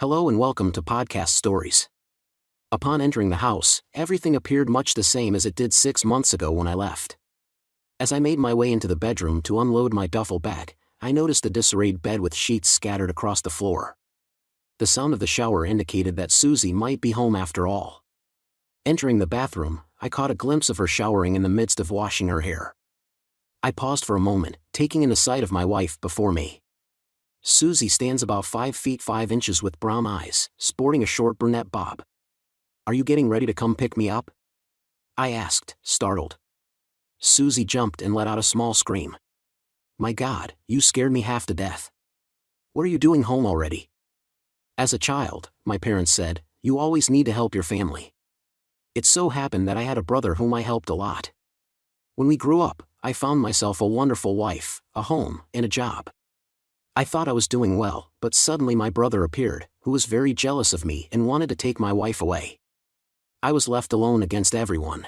Hello and welcome to Podcast Stories. Upon entering the house, everything appeared much the same as it did 6 months ago when I left. As I made my way into the bedroom to unload my duffel bag, I noticed a disarrayed bed with sheets scattered across the floor. The sound of the shower indicated that Susie might be home after all. Entering the bathroom, I caught a glimpse of her showering in the midst of washing her hair. I paused for a moment, taking in the sight of my wife before me. Susie stands about 5 feet 5 inches with brown eyes, sporting a short brunette bob. "Are you getting ready to come pick me up?" I asked, startled. Susie jumped and let out a small scream. "My God, you scared me half to death. What are you doing home already?" "As a child," my parents said, "you always need to help your family. It so happened that I had a brother whom I helped a lot. When we grew up, I found myself a wonderful wife, a home, and a job. I thought I was doing well, but suddenly my brother appeared, who was very jealous of me and wanted to take my wife away. I was left alone against everyone.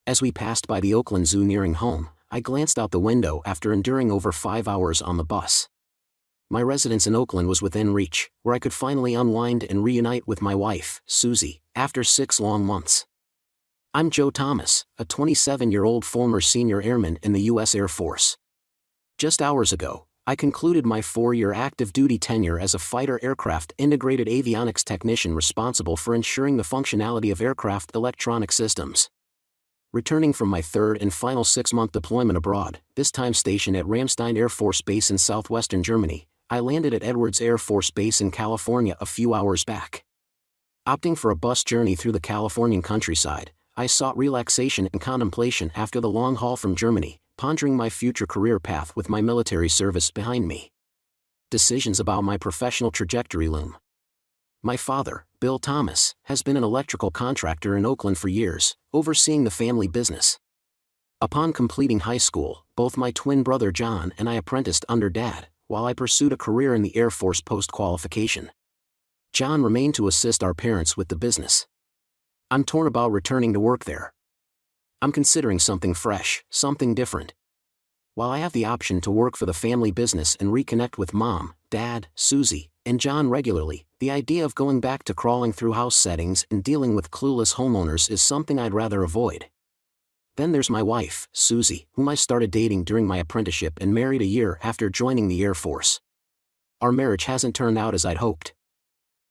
As we passed by the Oakland Zoo nearing home, I glanced out the window after enduring over 5 hours on the bus. My residence in Oakland was within reach, where I could finally unwind and reunite with my wife, Susie, after 6 long months. I'm Joe Thomas, a 27-year-old former senior airman in the U.S. Air Force. Just hours ago, I concluded my 4-year active-duty tenure as a fighter aircraft integrated avionics technician responsible for ensuring the functionality of aircraft electronic systems. Returning from my third and final 6-month deployment abroad, this time stationed at Ramstein Air Force Base in southwestern Germany, I landed at Edwards Air Force Base in California a few hours back. Opting for a bus journey through the Californian countryside, I sought relaxation and contemplation after the long haul from Germany, pondering my future career path with my military service behind me. Decisions about my professional trajectory loom. My father, Bill Thomas, has been an electrical contractor in Oakland for years, overseeing the family business. Upon completing high school, both my twin brother John and I apprenticed under Dad, while I pursued a career in the Air Force post-qualification. John remained to assist our parents with the business. I'm torn about returning to work there. I'm considering something fresh, something different. While I have the option to work for the family business and reconnect with Mom, Dad, Susie, and John regularly, the idea of going back to crawling through house settings and dealing with clueless homeowners is something I'd rather avoid. Then there's my wife, Susie, whom I started dating during my apprenticeship and married a year after joining the Air Force. Our marriage hasn't turned out as I'd hoped.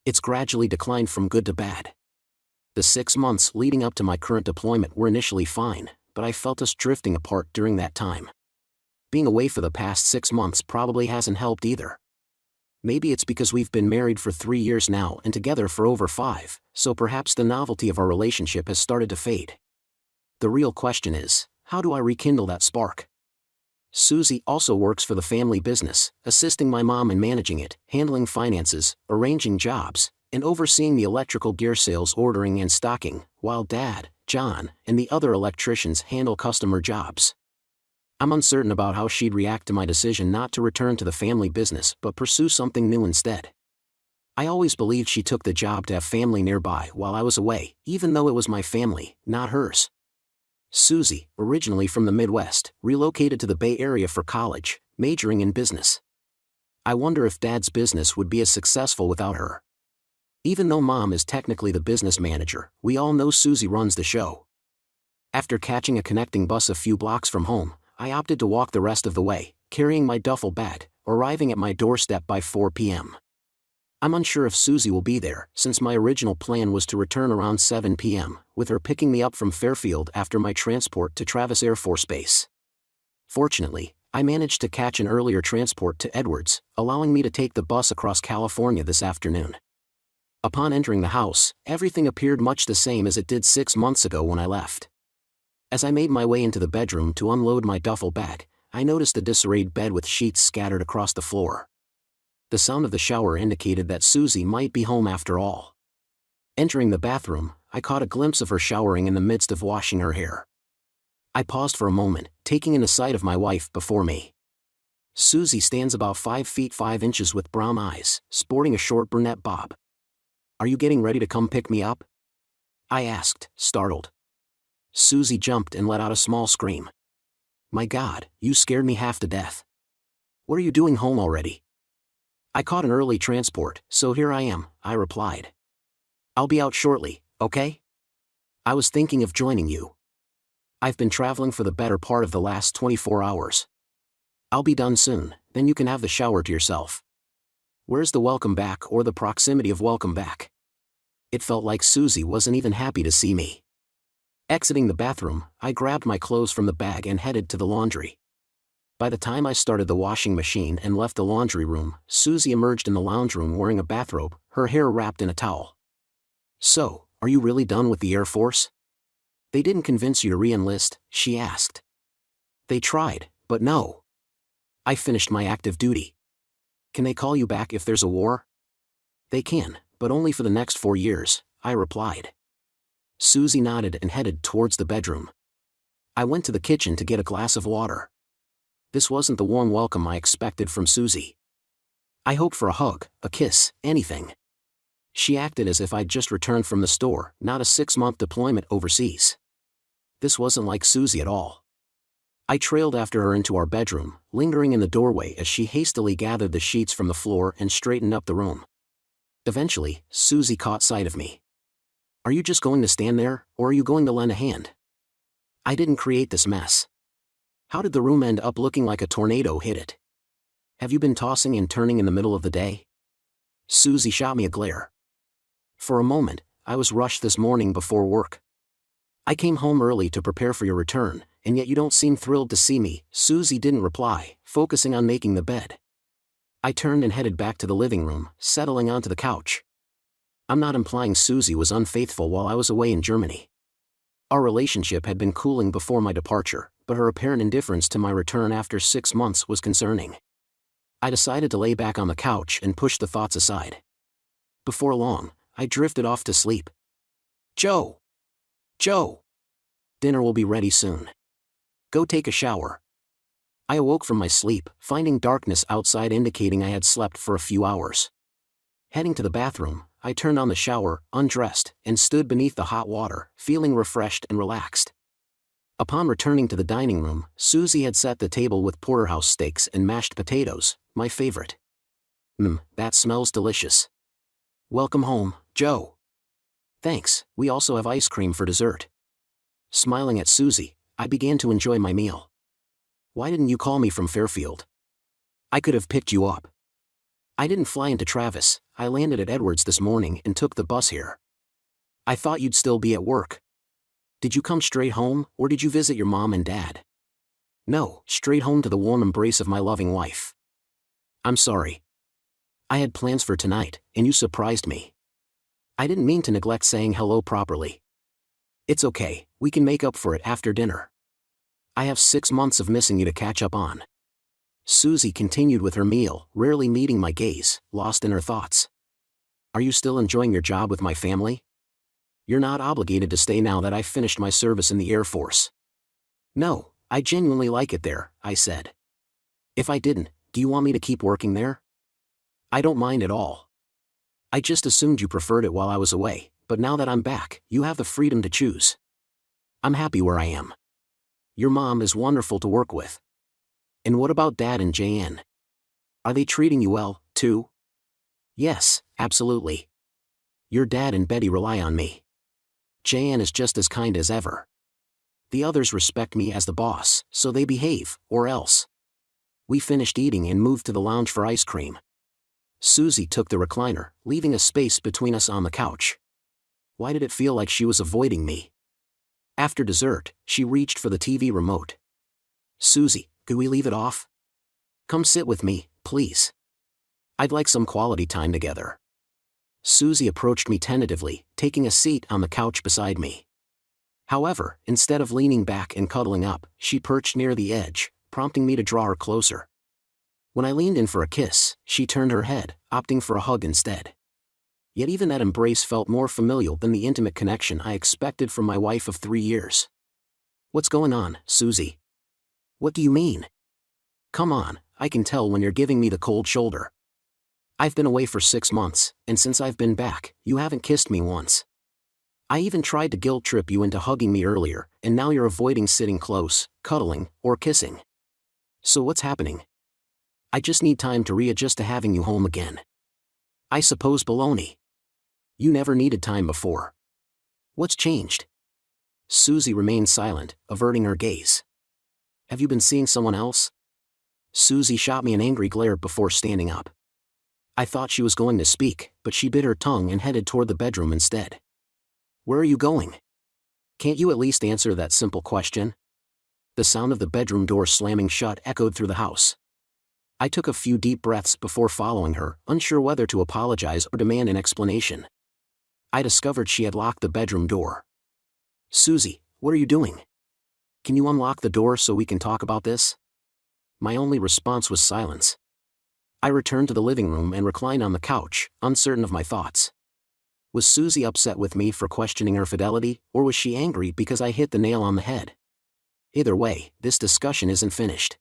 It's gradually declined from good to bad. The 6 months leading up to my current deployment were initially fine, but I felt us drifting apart during that time. Being away for the past 6 months probably hasn't helped either. Maybe it's because we've been married for 3 years now and together for over 5, so perhaps the novelty of our relationship has started to fade. The real question is, how do I rekindle that spark? Susie also works for the family business, assisting my mom in managing it, handling finances, arranging jobs, and overseeing the electrical gear sales ordering and stocking, while Dad, John, and the other electricians handle customer jobs. I'm uncertain about how she'd react to my decision not to return to the family business but pursue something new instead. I always believed she took the job to have family nearby while I was away, even though it was my family, not hers. Susie, originally from the Midwest, relocated to the Bay Area for college, majoring in business. I wonder if Dad's business would be as successful without her. Even though Mom is technically the business manager, we all know Susie runs the show. After catching a connecting bus a few blocks from home, I opted to walk the rest of the way, carrying my duffel bag, arriving at my doorstep by 4 p.m. I'm unsure if Susie will be there, since my original plan was to return around 7 p.m., with her picking me up from Fairfield after my transport to Travis Air Force Base. Fortunately, I managed to catch an earlier transport to Edwards, allowing me to take the bus across California this afternoon. Upon entering the house, everything appeared much the same as it did 6 months ago when I left. As I made my way into the bedroom to unload my duffel bag, I noticed a disarrayed bed with sheets scattered across the floor. The sound of the shower indicated that Susie might be home after all. Entering the bathroom, I caught a glimpse of her showering in the midst of washing her hair. I paused for a moment, taking in the sight of my wife before me. Susie stands about 5 feet 5 inches with brown eyes, sporting a short brunette bob. "Are you getting ready to come pick me up?" I asked, startled. Susie jumped and let out a small scream. "My God, you scared me half to death. What are you doing home already?" I caught an early transport, so here I am, I replied. I'll be out shortly, okay? I was thinking of joining you. I've been traveling for the better part of the last 24 hours. I'll be done soon, then you can have the shower to yourself. Where's the welcome back or the proximity of welcome back? It felt like Susie wasn't even happy to see me. Exiting the bathroom, I grabbed my clothes from the bag and headed to the laundry. By the time I started the washing machine and left the laundry room, Susie emerged in the lounge room wearing a bathrobe, her hair wrapped in a towel. So, are you really done with the Air Force? They didn't convince you to re-enlist, she asked. They tried, but no. I finished my active duty. Can they call you back if there's a war? They can, but only for the next 4 years, I replied. Susie nodded and headed towards the bedroom. I went to the kitchen to get a glass of water. This wasn't the warm welcome I expected from Susie. I hoped for a hug, a kiss, anything. She acted as if I'd just returned from the store, not a 6-month deployment overseas. This wasn't like Susie at all. I trailed after her into our bedroom, lingering in the doorway as she hastily gathered the sheets from the floor and straightened up the room. Eventually, Susie caught sight of me. Are you just going to stand there, or are you going to lend a hand? I didn't create this mess. How did the room end up looking like a tornado hit it? Have you been tossing and turning in the middle of the day? Susie shot me a glare. For a moment, I was rushed this morning before work. I came home early to prepare for your return, and yet you don't seem thrilled to see me. Susie didn't reply, focusing on making the bed. I turned and headed back to the living room, settling onto the couch. I'm not implying Susie was unfaithful while I was away in Germany. Our relationship had been cooling before my departure, but her apparent indifference to my return after 6 months was concerning. I decided to lay back on the couch and push the thoughts aside. Before long, I drifted off to sleep. Joe! Joe! Dinner will be ready soon. Go take a shower. I awoke from my sleep, finding darkness outside indicating I had slept for a few hours. Heading to the bathroom, I turned on the shower, undressed, and stood beneath the hot water, feeling refreshed and relaxed. Upon returning to the dining room, Susie had set the table with porterhouse steaks and mashed potatoes, my favorite. That smells delicious. Welcome home, Joe. Thanks, we also have ice cream for dessert. Smiling at Susie, I began to enjoy my meal. Why didn't you call me from Fairfield? I could have picked you up. I didn't fly into Travis, I landed at Edwards this morning and took the bus here. I thought you'd still be at work. Did you come straight home, or did you visit your mom and dad? No, straight home to the warm embrace of my loving wife. I'm sorry. I had plans for tonight, and you surprised me. I didn't mean to neglect saying hello properly. It's okay, we can make up for it after dinner. I have 6 months of missing you to catch up on. Susie continued with her meal, rarely meeting my gaze, lost in her thoughts. Are you still enjoying your job with my family? You're not obligated to stay now that I've finished my service in the Air Force. No, I genuinely like it there, I said. If I didn't, do you want me to keep working there? I don't mind at all. I just assumed you preferred it while I was away, but now that I'm back, you have the freedom to choose. I'm happy where I am. Your mom is wonderful to work with. And what about Dad and JN? Are they treating you well, too? Yes, absolutely. Your dad and Betty rely on me. JN is just as kind as ever. The others respect me as the boss, so they behave, or else. We finished eating and moved to the lounge for ice cream. Susie took the recliner, leaving a space between us on the couch. Why did it feel like she was avoiding me? After dessert, she reached for the TV remote. Susie, could we leave it off? Come sit with me, please. I'd like some quality time together. Susie approached me tentatively, taking a seat on the couch beside me. However, instead of leaning back and cuddling up, she perched near the edge, prompting me to draw her closer. When I leaned in for a kiss, she turned her head, opting for a hug instead. Yet even that embrace felt more familial than the intimate connection I expected from my wife of 3 years. What's going on, Susie? What do you mean? Come on, I can tell when you're giving me the cold shoulder. I've been away for 6 months, and since I've been back, you haven't kissed me once. I even tried to guilt trip you into hugging me earlier, and now you're avoiding sitting close, cuddling, or kissing. So what's happening? I just need time to readjust to having you home again. I suppose baloney. You never needed time before. What's changed? Susie remained silent, averting her gaze. Have you been seeing someone else? Susie shot me an angry glare before standing up. I thought she was going to speak, but she bit her tongue and headed toward the bedroom instead. Where are you going? Can't you at least answer that simple question? The sound of the bedroom door slamming shut echoed through the house. I took a few deep breaths before following her, unsure whether to apologize or demand an explanation. I discovered she had locked the bedroom door. Susie, what are you doing? Can you unlock the door so we can talk about this? My only response was silence. I returned to the living room and reclined on the couch, uncertain of my thoughts. Was Susie upset with me for questioning her fidelity, or was she angry because I hit the nail on the head? Either way, this discussion isn't finished.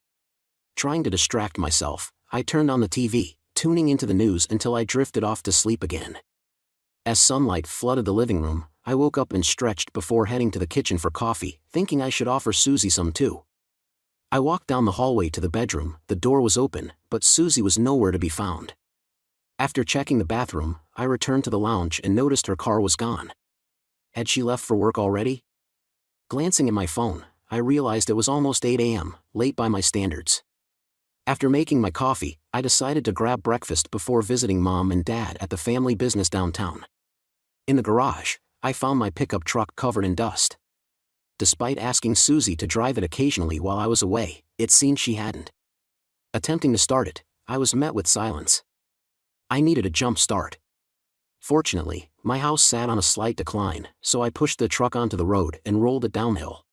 Trying to distract myself, I turned on the TV, tuning into the news until I drifted off to sleep again. As sunlight flooded the living room, I woke up and stretched before heading to the kitchen for coffee, thinking I should offer Susie some too. I walked down the hallway to the bedroom. The door was open, but Susie was nowhere to be found. After checking the bathroom, I returned to the lounge and noticed her car was gone. Had she left for work already? Glancing at my phone, I realized it was almost 8 a.m., late by my standards. After making my coffee, I decided to grab breakfast before visiting Mom and Dad at the family business downtown. In the garage, I found my pickup truck covered in dust. Despite asking Susie to drive it occasionally while I was away, it seemed she hadn't. Attempting to start it, I was met with silence. I needed a jump start. Fortunately, my house sat on a slight decline, so I pushed the truck onto the road and rolled it downhill.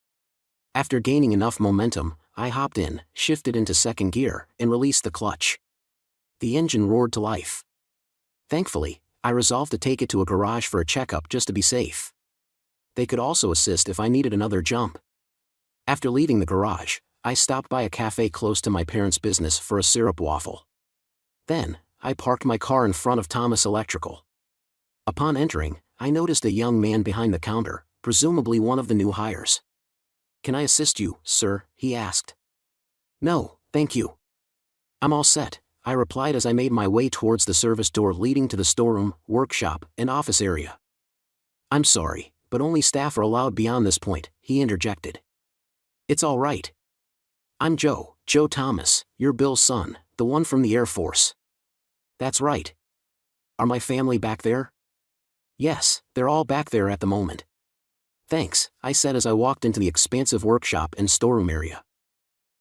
After gaining enough momentum, I hopped in, shifted into second gear, and released the clutch. The engine roared to life. Thankfully, I resolved to take it to a garage for a checkup just to be safe. They could also assist if I needed another jump. After leaving the garage, I stopped by a cafe close to my parents' business for a syrup waffle. Then, I parked my car in front of Thomas Electrical. Upon entering, I noticed a young man behind the counter, presumably one of the new hires. "Can I assist you, sir?" he asked. "No, thank you. I'm all set," I replied as I made my way towards the service door leading to the storeroom, workshop, and office area. "I'm sorry, but only staff are allowed beyond this point," he interjected. "It's all right. I'm Joe Thomas, your Bill's son, the one from the Air Force." "That's right. Are my family back there?" "Yes, they're all back there at the moment." "Thanks," I said as I walked into the expansive workshop and storeroom area.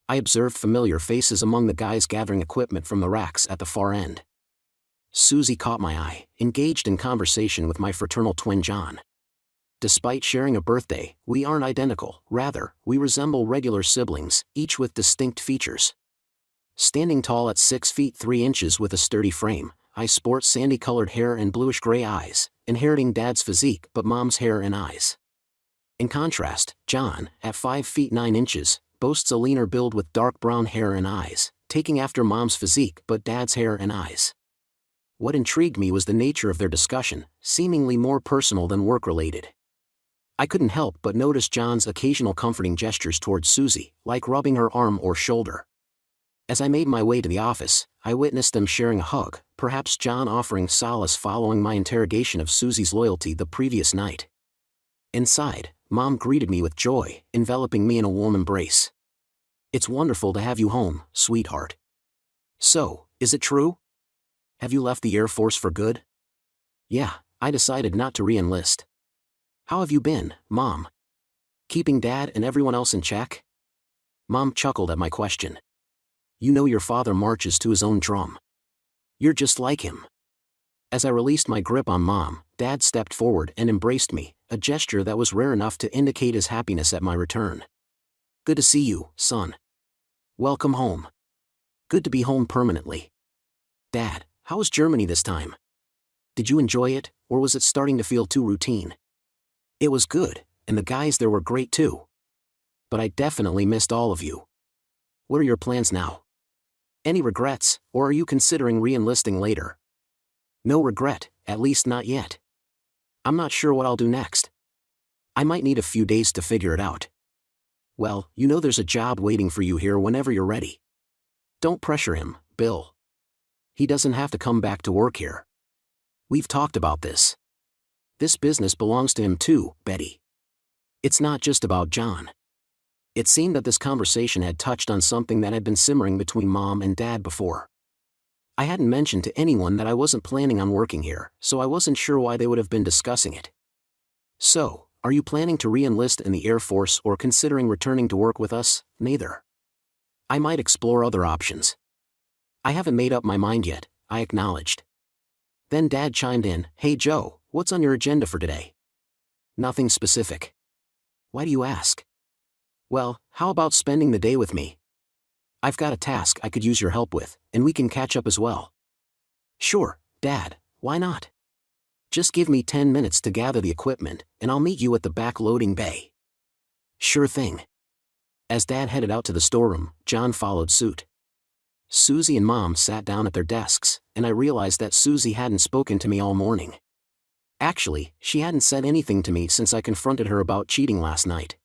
I observed familiar faces among the guys gathering equipment from the racks at the far end. Susie caught my eye, engaged in conversation with my fraternal twin John. Despite sharing a birthday, we aren't identical, rather, we resemble regular siblings, each with distinct features. Standing tall at 6 feet 3 inches with a sturdy frame, I sport sandy-colored hair and bluish-gray eyes, inheriting Dad's physique but Mom's hair and eyes. In contrast, John, at 5 feet 9 inches, boasts a leaner build with dark brown hair and eyes, taking after Mom's physique but Dad's hair and eyes. What intrigued me was the nature of their discussion, seemingly more personal than work-related. I couldn't help but notice John's occasional comforting gestures towards Susie, like rubbing her arm or shoulder. As I made my way to the office, I witnessed them sharing a hug, perhaps John offering solace following my interrogation of Susie's loyalty the previous night. Inside, Mom greeted me with joy, enveloping me in a warm embrace. "It's wonderful to have you home, sweetheart." "So, is it true? Have you left the Air Force for good?" "Yeah, I decided not to re-enlist." "How have you been, Mom? Keeping Dad and everyone else in check?" Mom chuckled at my question. "You know your father marches to his own drum. You're just like him." As I released my grip on Mom, Dad stepped forward and embraced me, a gesture that was rare enough to indicate his happiness at my return. "Good to see you, son. Welcome home. Good to be home permanently." "Dad, how was Germany this time? Did you enjoy it, or was it starting to feel too routine?" "It was good, and the guys there were great too. But I definitely missed all of you. What are your plans now? Any regrets, or are you considering re-enlisting later?" "No regret, at least not yet. I'm not sure what I'll do next. I might need a few days to figure it out." "Well, you know there's a job waiting for you here whenever you're ready. Don't pressure him, Bill. He doesn't have to come back to work here. We've talked about this. This business belongs to him too, Betty. It's not just about John. It seemed that this conversation had touched on something that had been simmering between Mom and Dad before. I hadn't mentioned to anyone that I wasn't planning on working here, so I wasn't sure why they would have been discussing it. So, are you planning to re-enlist in the Air Force or considering returning to work with us? Neither. I might explore other options. I haven't made up my mind yet, I acknowledged. Then Dad chimed in, Hey Joe, what's on your agenda for today? Nothing specific. Why do you ask? Well, how about spending the day with me? I've got a task I could use your help with, and we can catch up as well. Sure, Dad, why not? Just give me 10 minutes to gather the equipment, and I'll meet you at the back loading bay. Sure thing. As Dad headed out to the storeroom, John followed suit. Susie and Mom sat down at their desks, and I realized that Susie hadn't spoken to me all morning. Actually, she hadn't said anything to me since I confronted her about cheating last night.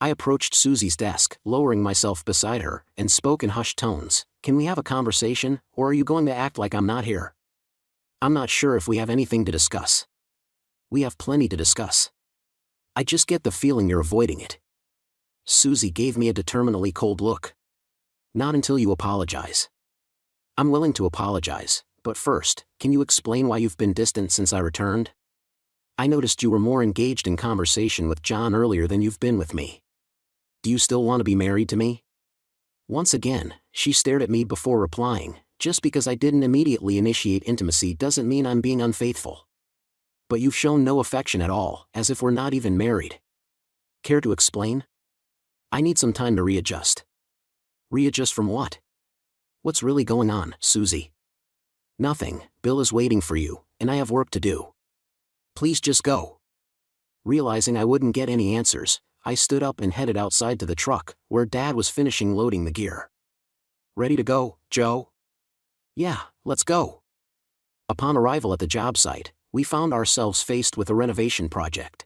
I approached Susie's desk, lowering myself beside her, and spoke in hushed tones. Can we have a conversation, or are you going to act like I'm not here? I'm not sure if we have anything to discuss. We have plenty to discuss. I just get the feeling you're avoiding it. Susie gave me a determinedly cold look. Not until you apologize. I'm willing to apologize, but first, can you explain why you've been distant since I returned? I noticed you were more engaged in conversation with John earlier than you've been with me. Do you still want to be married to me? Once again, she stared at me before replying, just because I didn't immediately initiate intimacy doesn't mean I'm being unfaithful. But you've shown no affection at all, as if we're not even married. Care to explain? I need some time to readjust. Readjust from what? What's really going on, Susie? Nothing, Bill is waiting for you, and I have work to do. Please just go. Realizing I wouldn't get any answers, I stood up and headed outside to the truck, where Dad was finishing loading the gear. Ready to go, Joe? Yeah, let's go. Upon arrival at the job site, we found ourselves faced with a renovation project.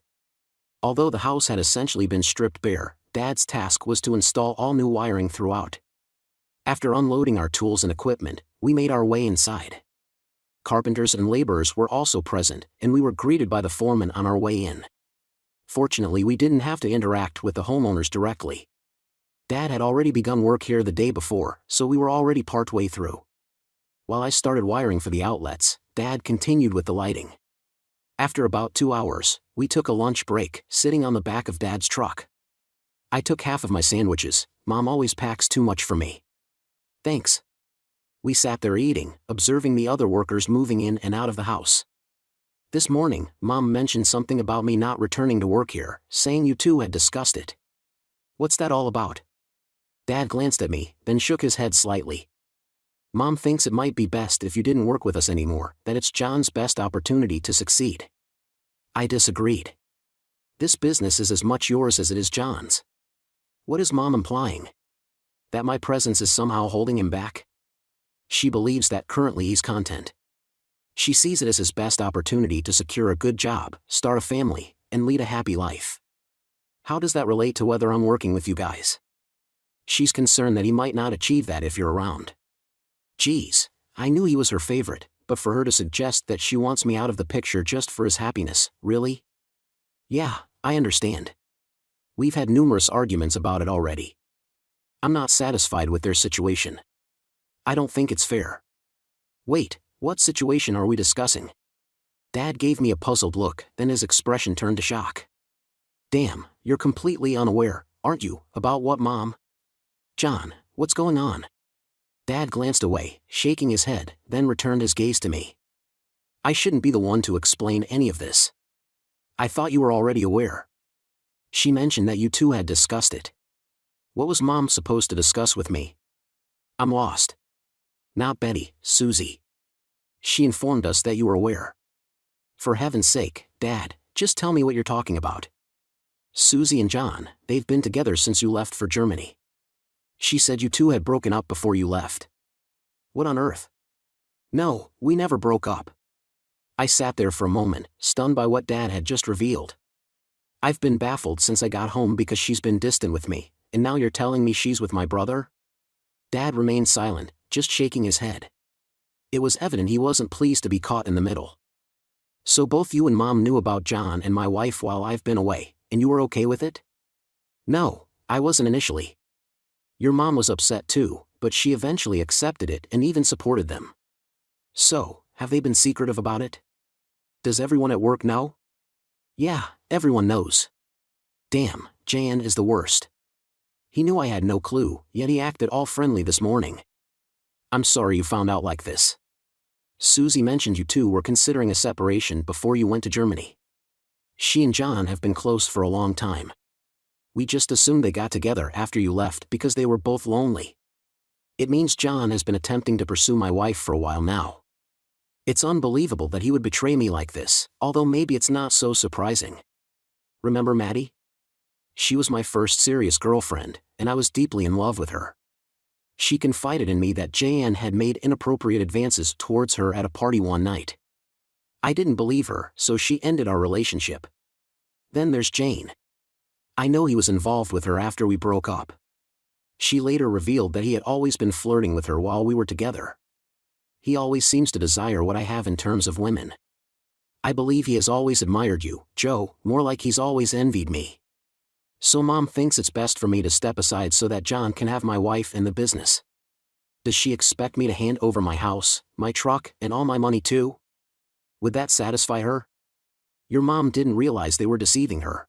Although the house had essentially been stripped bare, Dad's task was to install all new wiring throughout. After unloading our tools and equipment, we made our way inside. Carpenters and laborers were also present, and we were greeted by the foreman on our way in. Fortunately, we didn't have to interact with the homeowners directly. Dad had already begun work here the day before, so we were already partway through. While I started wiring for the outlets, Dad continued with the lighting. After about 2 hours, we took a lunch break, sitting on the back of Dad's truck. I took half of my sandwiches. Mom always packs too much for me. Thanks. We sat there eating, observing the other workers moving in and out of the house. This morning, Mom mentioned something about me not returning to work here, saying you two had discussed it. What's that all about? Dad glanced at me, then shook his head slightly. Mom thinks it might be best if you didn't work with us anymore, that it's John's best opportunity to succeed. I disagreed. This business is as much yours as it is John's. What is Mom implying? That my presence is somehow holding him back? She believes that currently he's content. She sees it as his best opportunity to secure a good job, start a family, and lead a happy life. How does that relate to whether I'm working with you guys? She's concerned that he might not achieve that if you're around. Geez, I knew he was her favorite, but for her to suggest that she wants me out of the picture just for his happiness, really? Yeah, I understand. We've had numerous arguments about it already. I'm not satisfied with their situation. I don't think it's fair. Wait, what situation are we discussing? Dad gave me a puzzled look, then his expression turned to shock. Damn, you're completely unaware, aren't you, about what Mom? John, what's going on? Dad glanced away, shaking his head, then returned his gaze to me. I shouldn't be the one to explain any of this. I thought you were already aware. She mentioned that you two had discussed it. What was Mom supposed to discuss with me? I'm lost. Not Betty, Susie. She informed us that you were aware. For heaven's sake, Dad, just tell me what you're talking about. Susie and John, they've been together since you left for Germany. She said you two had broken up before you left. What on earth? No, we never broke up. I sat there for a moment, stunned by what Dad had just revealed. I've been baffled since I got home because she's been distant with me, and now you're telling me she's with my brother? Dad remained silent, just shaking his head. It was evident he wasn't pleased to be caught in the middle. So both you and Mom knew about John and my wife while I've been away, and you were okay with it? No, I wasn't initially. Your mom was upset too, but she eventually accepted it and even supported them. So, have they been secretive about it? Does everyone at work know? Yeah, everyone knows. Damn, Jan is the worst. He knew I had no clue, yet he acted all friendly this morning. I'm sorry you found out like this. Susie mentioned you two were considering a separation before you went to Germany. She and John have been close for a long time. We just assumed they got together after you left because they were both lonely. It means John has been attempting to pursue my wife for a while now. It's unbelievable that he would betray me like this, although maybe it's not so surprising. Remember Maddie? She was my first serious girlfriend, and I was deeply in love with her. She confided in me that Jan had made inappropriate advances towards her at a party one night. I didn't believe her, so she ended our relationship. Then there's Jane. I know he was involved with her after we broke up. She later revealed that he had always been flirting with her while we were together. He always seems to desire what I have in terms of women. I believe he has always admired you, Joe, more like he's always envied me. So Mom thinks it's best for me to step aside so that John can have my wife and the business. Does she expect me to hand over my house, my truck, and all my money too? Would that satisfy her? Your mom didn't realize they were deceiving her.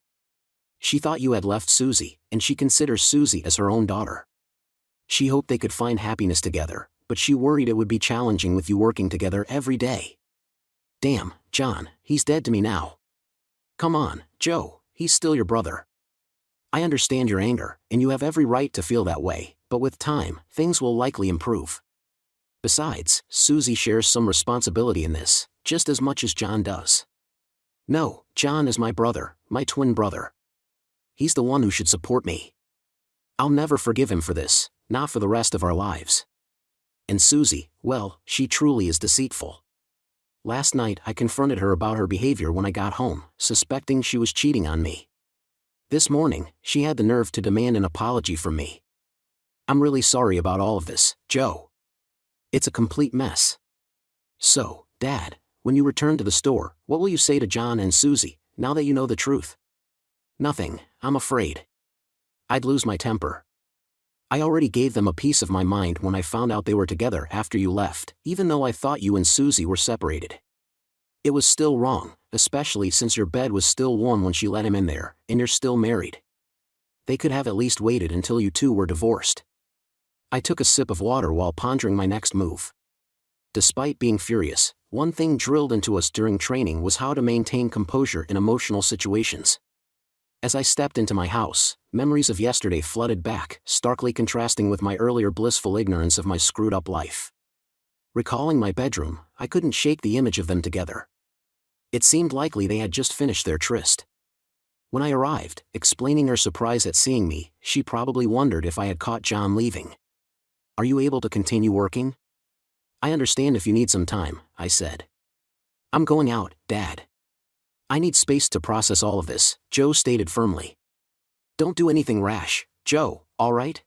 She thought you had left Susie, and she considers Susie as her own daughter. She hoped they could find happiness together, but she worried it would be challenging with you working together every day. Damn, John, he's dead to me now. Come on, Joe, he's still your brother. I understand your anger, and you have every right to feel that way, but with time, things will likely improve. Besides, Susie shares some responsibility in this, just as much as John does. No, John is my brother, my twin brother. He's the one who should support me. I'll never forgive him for this, not for the rest of our lives. And Susie, well, she truly is deceitful. Last night I confronted her about her behavior when I got home, suspecting she was cheating on me. This morning, she had the nerve to demand an apology from me. I'm really sorry about all of this, Joe. It's a complete mess. So, Dad, when you return to the store, what will you say to John and Susie, now that you know the truth? Nothing, I'm afraid. I'd lose my temper. I already gave them a piece of my mind when I found out they were together after you left, even though I thought you and Susie were separated. It was still wrong, especially since your bed was still warm when she let him in there, and you're still married. They could have at least waited until you two were divorced. I took a sip of water while pondering my next move. Despite being furious, one thing drilled into us during training was how to maintain composure in emotional situations. As I stepped into my house, memories of yesterday flooded back, starkly contrasting with my earlier blissful ignorance of my screwed-up life. Recalling my bedroom, I couldn't shake the image of them together. It seemed likely they had just finished their tryst. When I arrived, explaining her surprise at seeing me, she probably wondered if I had caught John leaving. Are you able to continue working? I understand if you need some time, I said. I'm going out, Dad. I need space to process all of this, Joe stated firmly. Don't do anything rash, Joe, all right?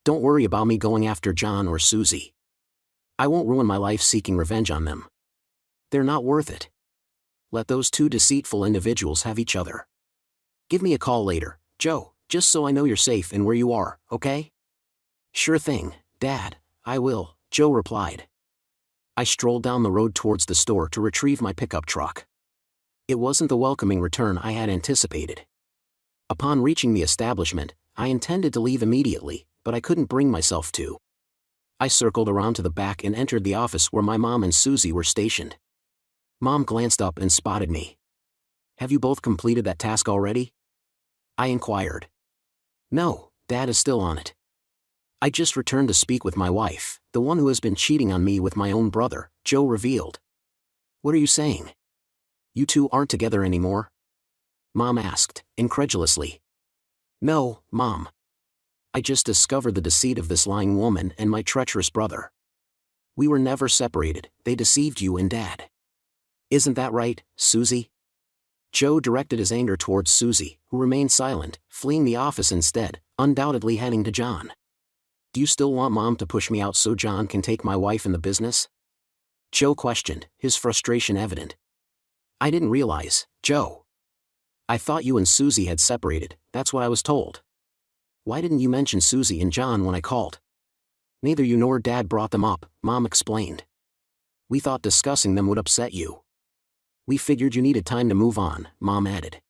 Don't worry about me going after John or Susie. I won't ruin my life seeking revenge on them. They're not worth it. Let those two deceitful individuals have each other. Give me a call later, Joe, just so I know you're safe and where you are, okay? Sure thing, Dad, I will, Joe replied. I strolled down the road towards the store to retrieve my pickup truck. It wasn't the welcoming return I had anticipated. Upon reaching the establishment, I intended to leave immediately, but I couldn't bring myself to. I circled around to the back and entered the office where my mom and Susie were stationed. Mom glanced up and spotted me. Have you both completed that task already? I inquired. No, Dad is still on it. I just returned to speak with my wife, the one who has been cheating on me with my own brother, Joe revealed. What are you saying? You two aren't together anymore? Mom asked, incredulously. No, Mom. I just discovered the deceit of this lying woman and my treacherous brother. We were never separated, they deceived you and Dad. Isn't that right, Susie? Joe directed his anger towards Susie, who remained silent, fleeing the office instead, undoubtedly heading to John. Do you still want Mom to push me out so John can take my wife in the business? Joe questioned, his frustration evident. I didn't realize, Joe. I thought you and Susie had separated, that's what I was told. Why didn't you mention Susie and John when I called? Neither you nor Dad brought them up, Mom explained. We thought discussing them would upset you. We figured you needed time to move on, Mom added.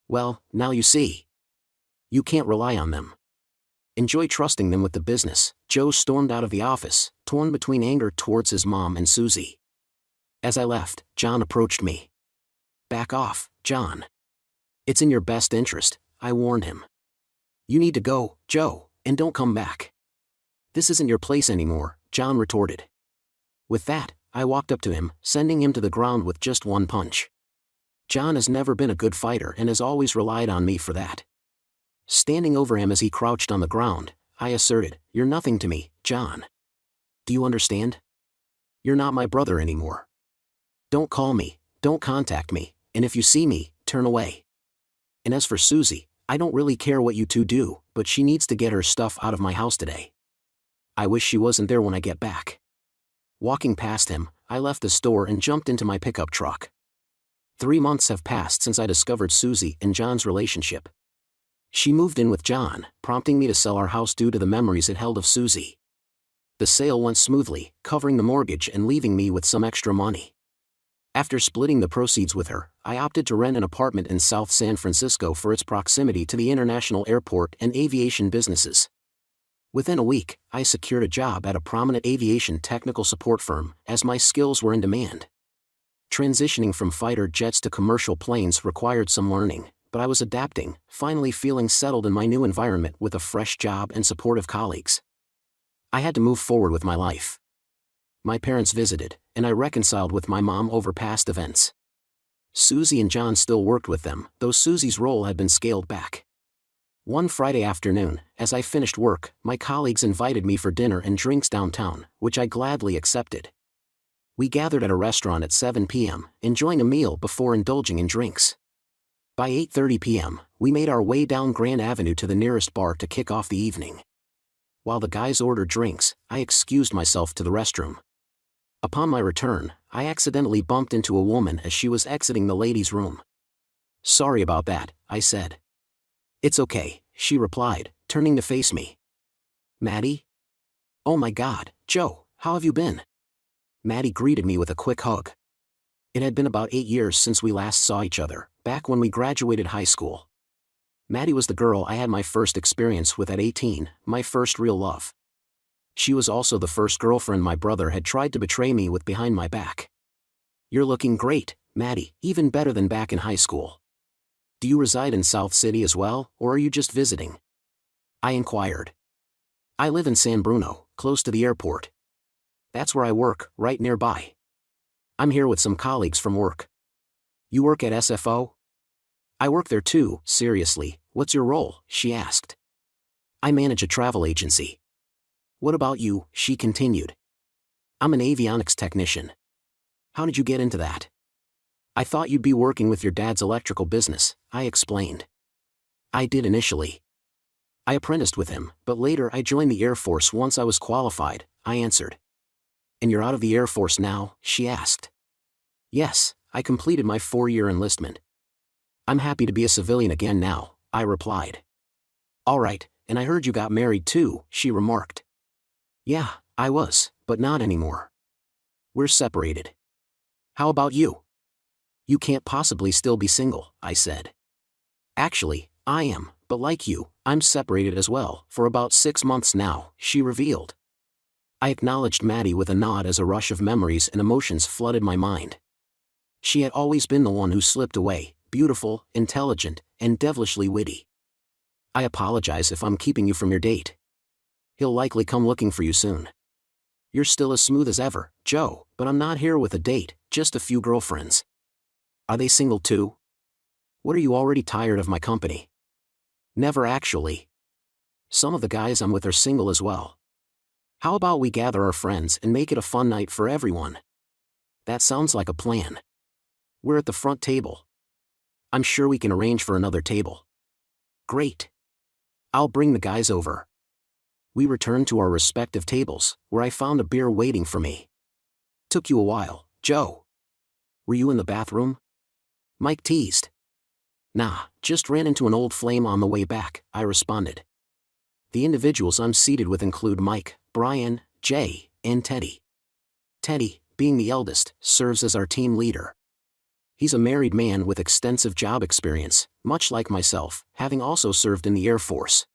Well, now you see. You can't rely on them. Enjoy trusting them with the business. Joe stormed out of the office, torn between anger towards his mom and Susie. As I left, John approached me. Back off, John. It's in your best interest, I warned him. You need to go, Joe, and don't come back. This isn't your place anymore, John retorted. With that, I walked up to him, sending him to the ground with just one punch. John has never been a good fighter and has always relied on me for that. Standing over him as he crouched on the ground, I asserted, You're nothing to me, John. Do you understand? You're not my brother anymore. Don't call me, don't contact me, and if you see me, turn away. And as for Susie, I don't really care what you two do, but she needs to get her stuff out of my house today. I wish she wasn't there when I get back. Walking past him, I left the store and jumped into my pickup truck. 3 months have passed since I discovered Susie and John's relationship. She moved in with John, prompting me to sell our house due to the memories it held of Susie. The sale went smoothly, covering the mortgage and leaving me with some extra money. After splitting the proceeds with her, I opted to rent an apartment in South San Francisco for its proximity to the international airport and aviation businesses. Within a week, I secured a job at a prominent aviation technical support firm, as my skills were in demand. Transitioning from fighter jets to commercial planes required some learning, but I was adapting, finally feeling settled in my new environment with a fresh job and supportive colleagues. I had to move forward with my life. My parents visited, and I reconciled with my mom over past events. Susie and John still worked with them, though Susie's role had been scaled back. One Friday afternoon, as I finished work, my colleagues invited me for dinner and drinks downtown, which I gladly accepted. We gathered at a restaurant at 7 p.m., enjoying a meal before indulging in drinks. By 8:30 p.m., we made our way down Grand Avenue to the nearest bar to kick off the evening. While the guys ordered drinks, I excused myself to the restroom. Upon my return, I accidentally bumped into a woman as she was exiting the ladies' room. Sorry about that, I said. It's okay, she replied, turning to face me. Maddie? Oh my God, Joe, how have you been? Maddie greeted me with a quick hug. It had been about 8 years since we last saw each other, back when we graduated high school. Maddie was the girl I had my first experience with at 18, my first real love. She was also the first girlfriend my brother had tried to betray me with behind my back. You're looking great, Maddie, even better than back in high school. Do you reside in South City as well, or are you just visiting? I inquired. I live in San Bruno, close to the airport. That's where I work, right nearby. I'm here with some colleagues from work. You work at SFO? I work there too, seriously, what's your role? She asked. I manage a travel agency. What about you? She continued. I'm an avionics technician. How did you get into that? I thought you'd be working with your dad's electrical business, I explained. I did initially. I apprenticed with him, but later I joined the Air Force once I was qualified, I answered. And you're out of the Air Force now? She asked. Yes, I completed my 4-year enlistment. I'm happy to be a civilian again now, I replied. All right, and I heard you got married too, she remarked. Yeah, I was, but not anymore. We're separated. How about you? You can't possibly still be single, I said. Actually, I am, but like you, I'm separated as well, for about 6 months now, she revealed. I acknowledged Maddie with a nod as a rush of memories and emotions flooded my mind. She had always been the one who slipped away, beautiful, intelligent, and devilishly witty. I apologize if I'm keeping you from your date. He'll likely come looking for you soon. You're still as smooth as ever, Joe, but I'm not here with a date, just a few girlfriends. Are they single too? What, are you already tired of my company? Never actually. Some of the guys I'm with are single as well. How about we gather our friends and make it a fun night for everyone? That sounds like a plan. We're at the front table. I'm sure we can arrange for another table. Great. I'll bring the guys over. We returned to our respective tables, where I found a beer waiting for me. Took you a while, Joe. Were you in the bathroom? Mike teased. Nah, just ran into an old flame on the way back, I responded. The individuals I'm seated with include Mike, Brian, Jay, and Teddy. Teddy, being the eldest, serves as our team leader. He's a married man with extensive job experience, much like myself, having also served in the Air Force.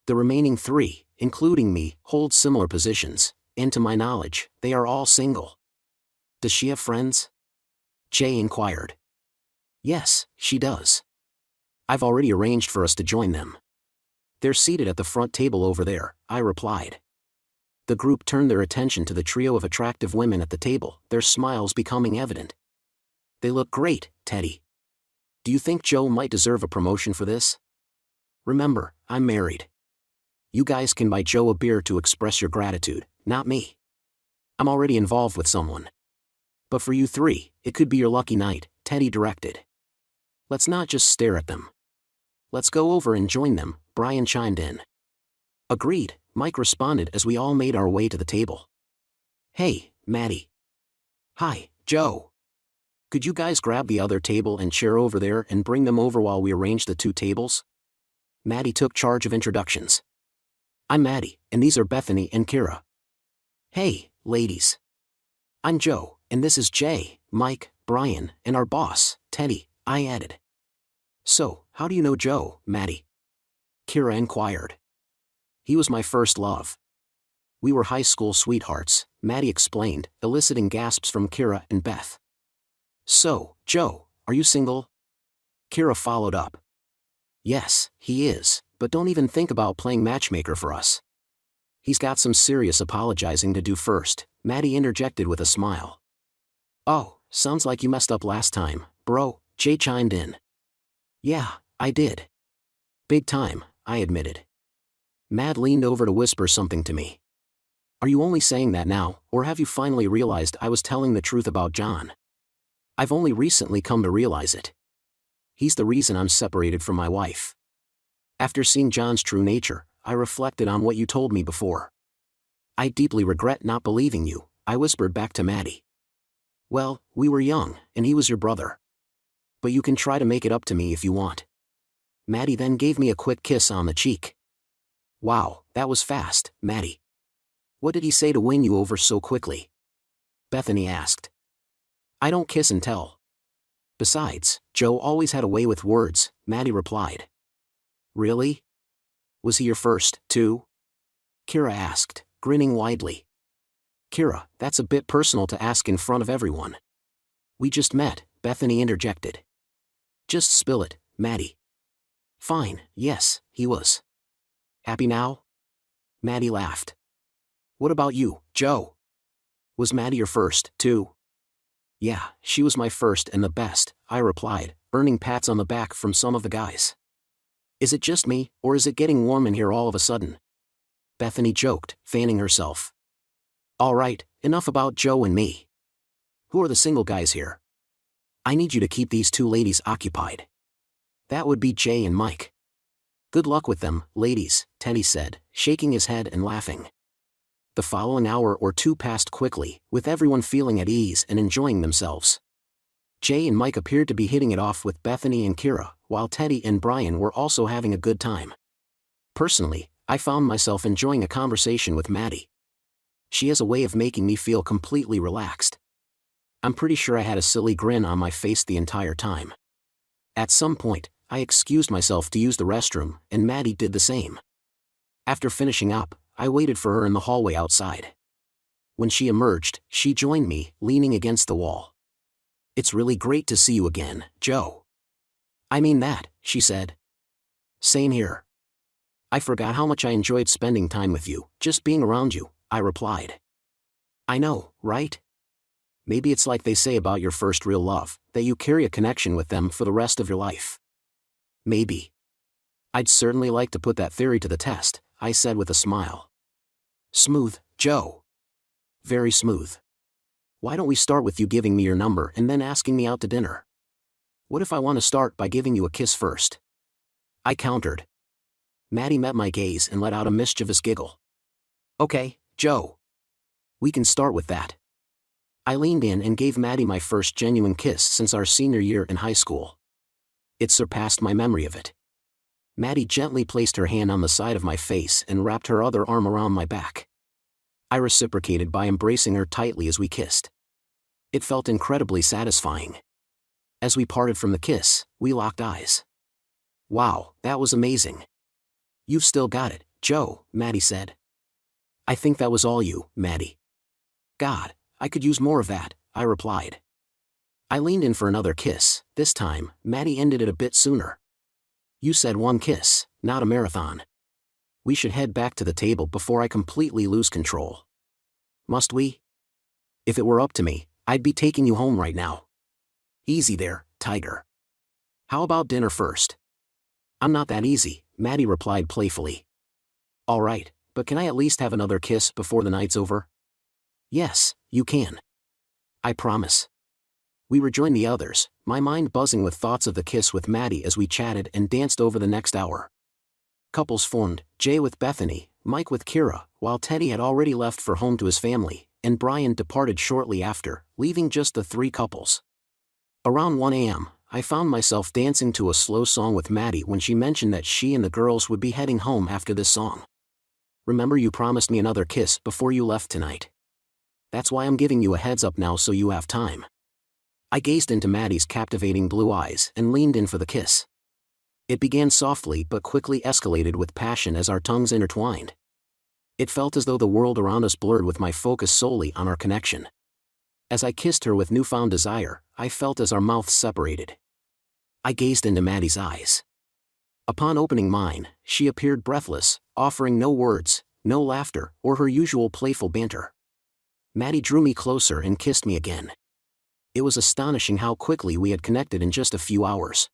The remaining 3, including me, hold similar positions, and to my knowledge, they are all single. Does she have friends? Jay inquired. Yes, she does. I've already arranged for us to join them. They're seated at the front table over there, I replied. The group turned their attention to the trio of attractive women at the table, their smiles becoming evident. They look great, Teddy. Do you think Joe might deserve a promotion for this? Remember, I'm married. You guys can buy Joe a beer to express your gratitude, not me. I'm already involved with someone. But for you 3, it could be your lucky night, Teddy directed. Let's not just stare at them. Let's go over and join them, Brian chimed in. Agreed, Mike responded as we all made our way to the table. Hey, Maddie. Hi, Joe. Could you guys grab the other table and chair over there and bring them over while we arrange the 2 tables? Maddie took charge of introductions. I'm Maddie, and these are Bethany and Kira. Hey, ladies. I'm Joe, and this is Jay, Mike, Brian, and our boss, Teddy, I added. So, how do you know Joe, Maddie? Kira inquired. He was my first love. We were high school sweethearts, Maddie explained, eliciting gasps from Kira and Beth. So, Joe, are you single? Kira followed up. Yes, he is, but don't even think about playing matchmaker for us. He's got some serious apologizing to do first, Maddie interjected with a smile. Oh, sounds like you messed up last time, bro, Jay chimed in. Yeah, I did. Big time, I admitted. Mad leaned over to whisper something to me. Are you only saying that now, or have you finally realized I was telling the truth about John? I've only recently come to realize it. He's the reason I'm separated from my wife. After seeing John's true nature, I reflected on what you told me before. I deeply regret not believing you, I whispered back to Maddie. Well, we were young, and he was your brother. But you can try to make it up to me if you want. Maddie then gave me a quick kiss on the cheek. Wow, that was fast, Maddie. What did he say to win you over so quickly? Bethany asked. I don't kiss and tell. Besides, Joe always had a way with words, Maddie replied. Really? Was he your first, too? Kira asked, grinning widely. Kira, that's a bit personal to ask in front of everyone. We just met, Bethany interjected. Just spill it, Maddie. Fine, yes, he was. Happy now? Maddie laughed. What about you, Joe? Was Maddie your first, too? Yeah, she was my first and the best, I replied, earning pats on the back from some of the guys. Is it just me, or is it getting warm in here all of a sudden? Bethany joked, fanning herself. All right, enough about Joe and me. Who are the single guys here? I need you to keep these 2 ladies occupied. That would be Jay and Mike. Good luck with them, ladies, Teddy said, shaking his head and laughing. The following hour or 2 passed quickly, with everyone feeling at ease and enjoying themselves. Jay and Mike appeared to be hitting it off with Bethany and Kira, while Teddy and Brian were also having a good time. Personally, I found myself enjoying a conversation with Maddie. She has a way of making me feel completely relaxed. I'm pretty sure I had a silly grin on my face the entire time. At some point, I excused myself to use the restroom, and Maddie did the same. After finishing up, I waited for her in the hallway outside. When she emerged, she joined me, leaning against the wall. It's really great to see you again, Joe. I mean that, she said. Same here. I forgot how much I enjoyed spending time with you, just being around you, I replied. I know, right? Maybe it's like they say about your first real love, that you carry a connection with them for the rest of your life. Maybe. I'd certainly like to put that theory to the test, I said with a smile. Smooth, Joe. Very smooth. Why don't we start with you giving me your number and then asking me out to dinner? What if I want to start by giving you a kiss first? I countered. Maddie met my gaze and let out a mischievous giggle. Okay, Joe. We can start with that. I leaned in and gave Maddie my first genuine kiss since our senior year in high school. It surpassed my memory of it. Maddie gently placed her hand on the side of my face and wrapped her other arm around my back. I reciprocated by embracing her tightly as we kissed. It felt incredibly satisfying. As we parted from the kiss, we locked eyes. Wow, that was amazing. You've still got it, Joe, Maddie said. I think that was all you, Maddie. God, I could use more of that, I replied. I leaned in for another kiss. This time, Maddie ended it a bit sooner. You said one kiss, not a marathon. We should head back to the table before I completely lose control. Must we? If it were up to me, I'd be taking you home right now. Easy there, tiger. How about dinner first? I'm not that easy, Maddie replied playfully. All right, but can I at least have another kiss before the night's over? Yes, you can. I promise. We rejoined the others, my mind buzzing with thoughts of the kiss with Maddie as we chatted and danced over the next hour. Couples formed, Jay with Bethany, Mike with Kira, while Teddy had already left for home to his family, and Brian departed shortly after, leaving just the three couples. Around 1 a.m., I found myself dancing to a slow song with Maddie when she mentioned that she and the girls would be heading home after this song. Remember, you promised me another kiss before you left tonight. That's why I'm giving you a heads up now so you have time. I gazed into Maddie's captivating blue eyes and leaned in for the kiss. It began softly but quickly escalated with passion as our tongues intertwined. It felt as though the world around us blurred with my focus solely on our connection. As I kissed her with newfound desire, I felt as our mouths separated. I gazed into Maddie's eyes. Upon opening mine, she appeared breathless, offering no words, no laughter, or her usual playful banter. Maddie drew me closer and kissed me again. It was astonishing how quickly we had connected in just a few hours.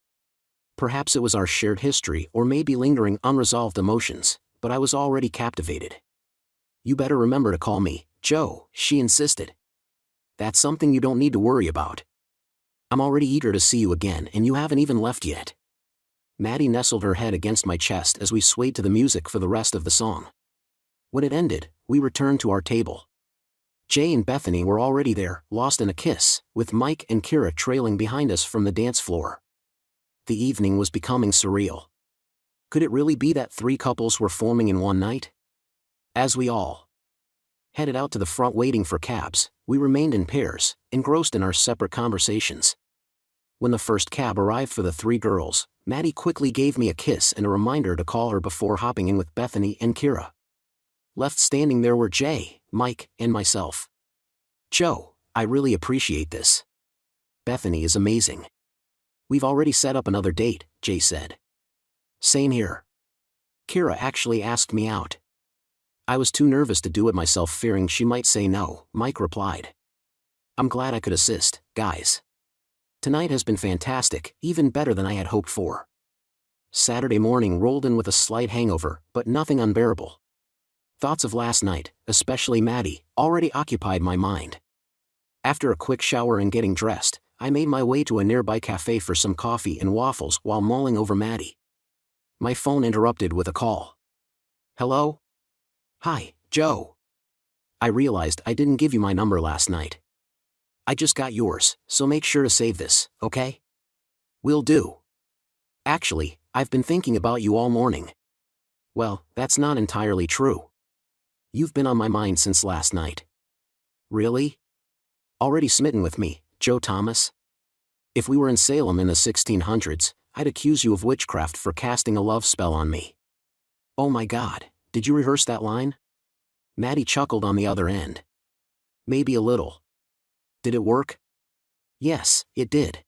Perhaps it was our shared history or maybe lingering unresolved emotions, but I was already captivated. You better remember to call me Joe, she insisted. That's something you don't need to worry about. I'm already eager to see you again and you haven't even left yet. Maddie nestled her head against my chest as we swayed to the music for the rest of the song. When it ended, we returned to our table. Jay and Bethany were already there, lost in a kiss, with Mike and Kira trailing behind us from the dance floor. The evening was becoming surreal. Could it really be that three couples were forming in one night? As we all headed out to the front waiting for cabs, we remained in pairs, engrossed in our separate conversations. When the first cab arrived for the three girls, Maddie quickly gave me a kiss and a reminder to call her before hopping in with Bethany and Kira. Left standing there were Jay, Mike, and myself. Joe, I really appreciate this. Bethany is amazing. We've already set up another date, Jay said. Same here. Kira actually asked me out. I was too nervous to do it myself, fearing she might say no, Mike replied. I'm glad I could assist, guys. Tonight has been fantastic, even better than I had hoped for. Saturday morning rolled in with a slight hangover, but nothing unbearable. Thoughts of last night, especially Maddie, already occupied my mind. After a quick shower and getting dressed, I made my way to a nearby cafe for some coffee and waffles while mulling over Maddie. My phone interrupted with a call. Hello? Hi, Joe. I realized I didn't give you my number last night. I just got yours, so make sure to save this, okay? Will do. Actually, I've been thinking about you all morning. Well, that's not entirely true. You've been on my mind since last night. Really? Already smitten with me, Joe Thomas? If we were in Salem in the 1600s, I'd accuse you of witchcraft for casting a love spell on me. Oh my God, did you rehearse that line? Maddie chuckled on the other end. Maybe a little. Did it work? Yes, it did.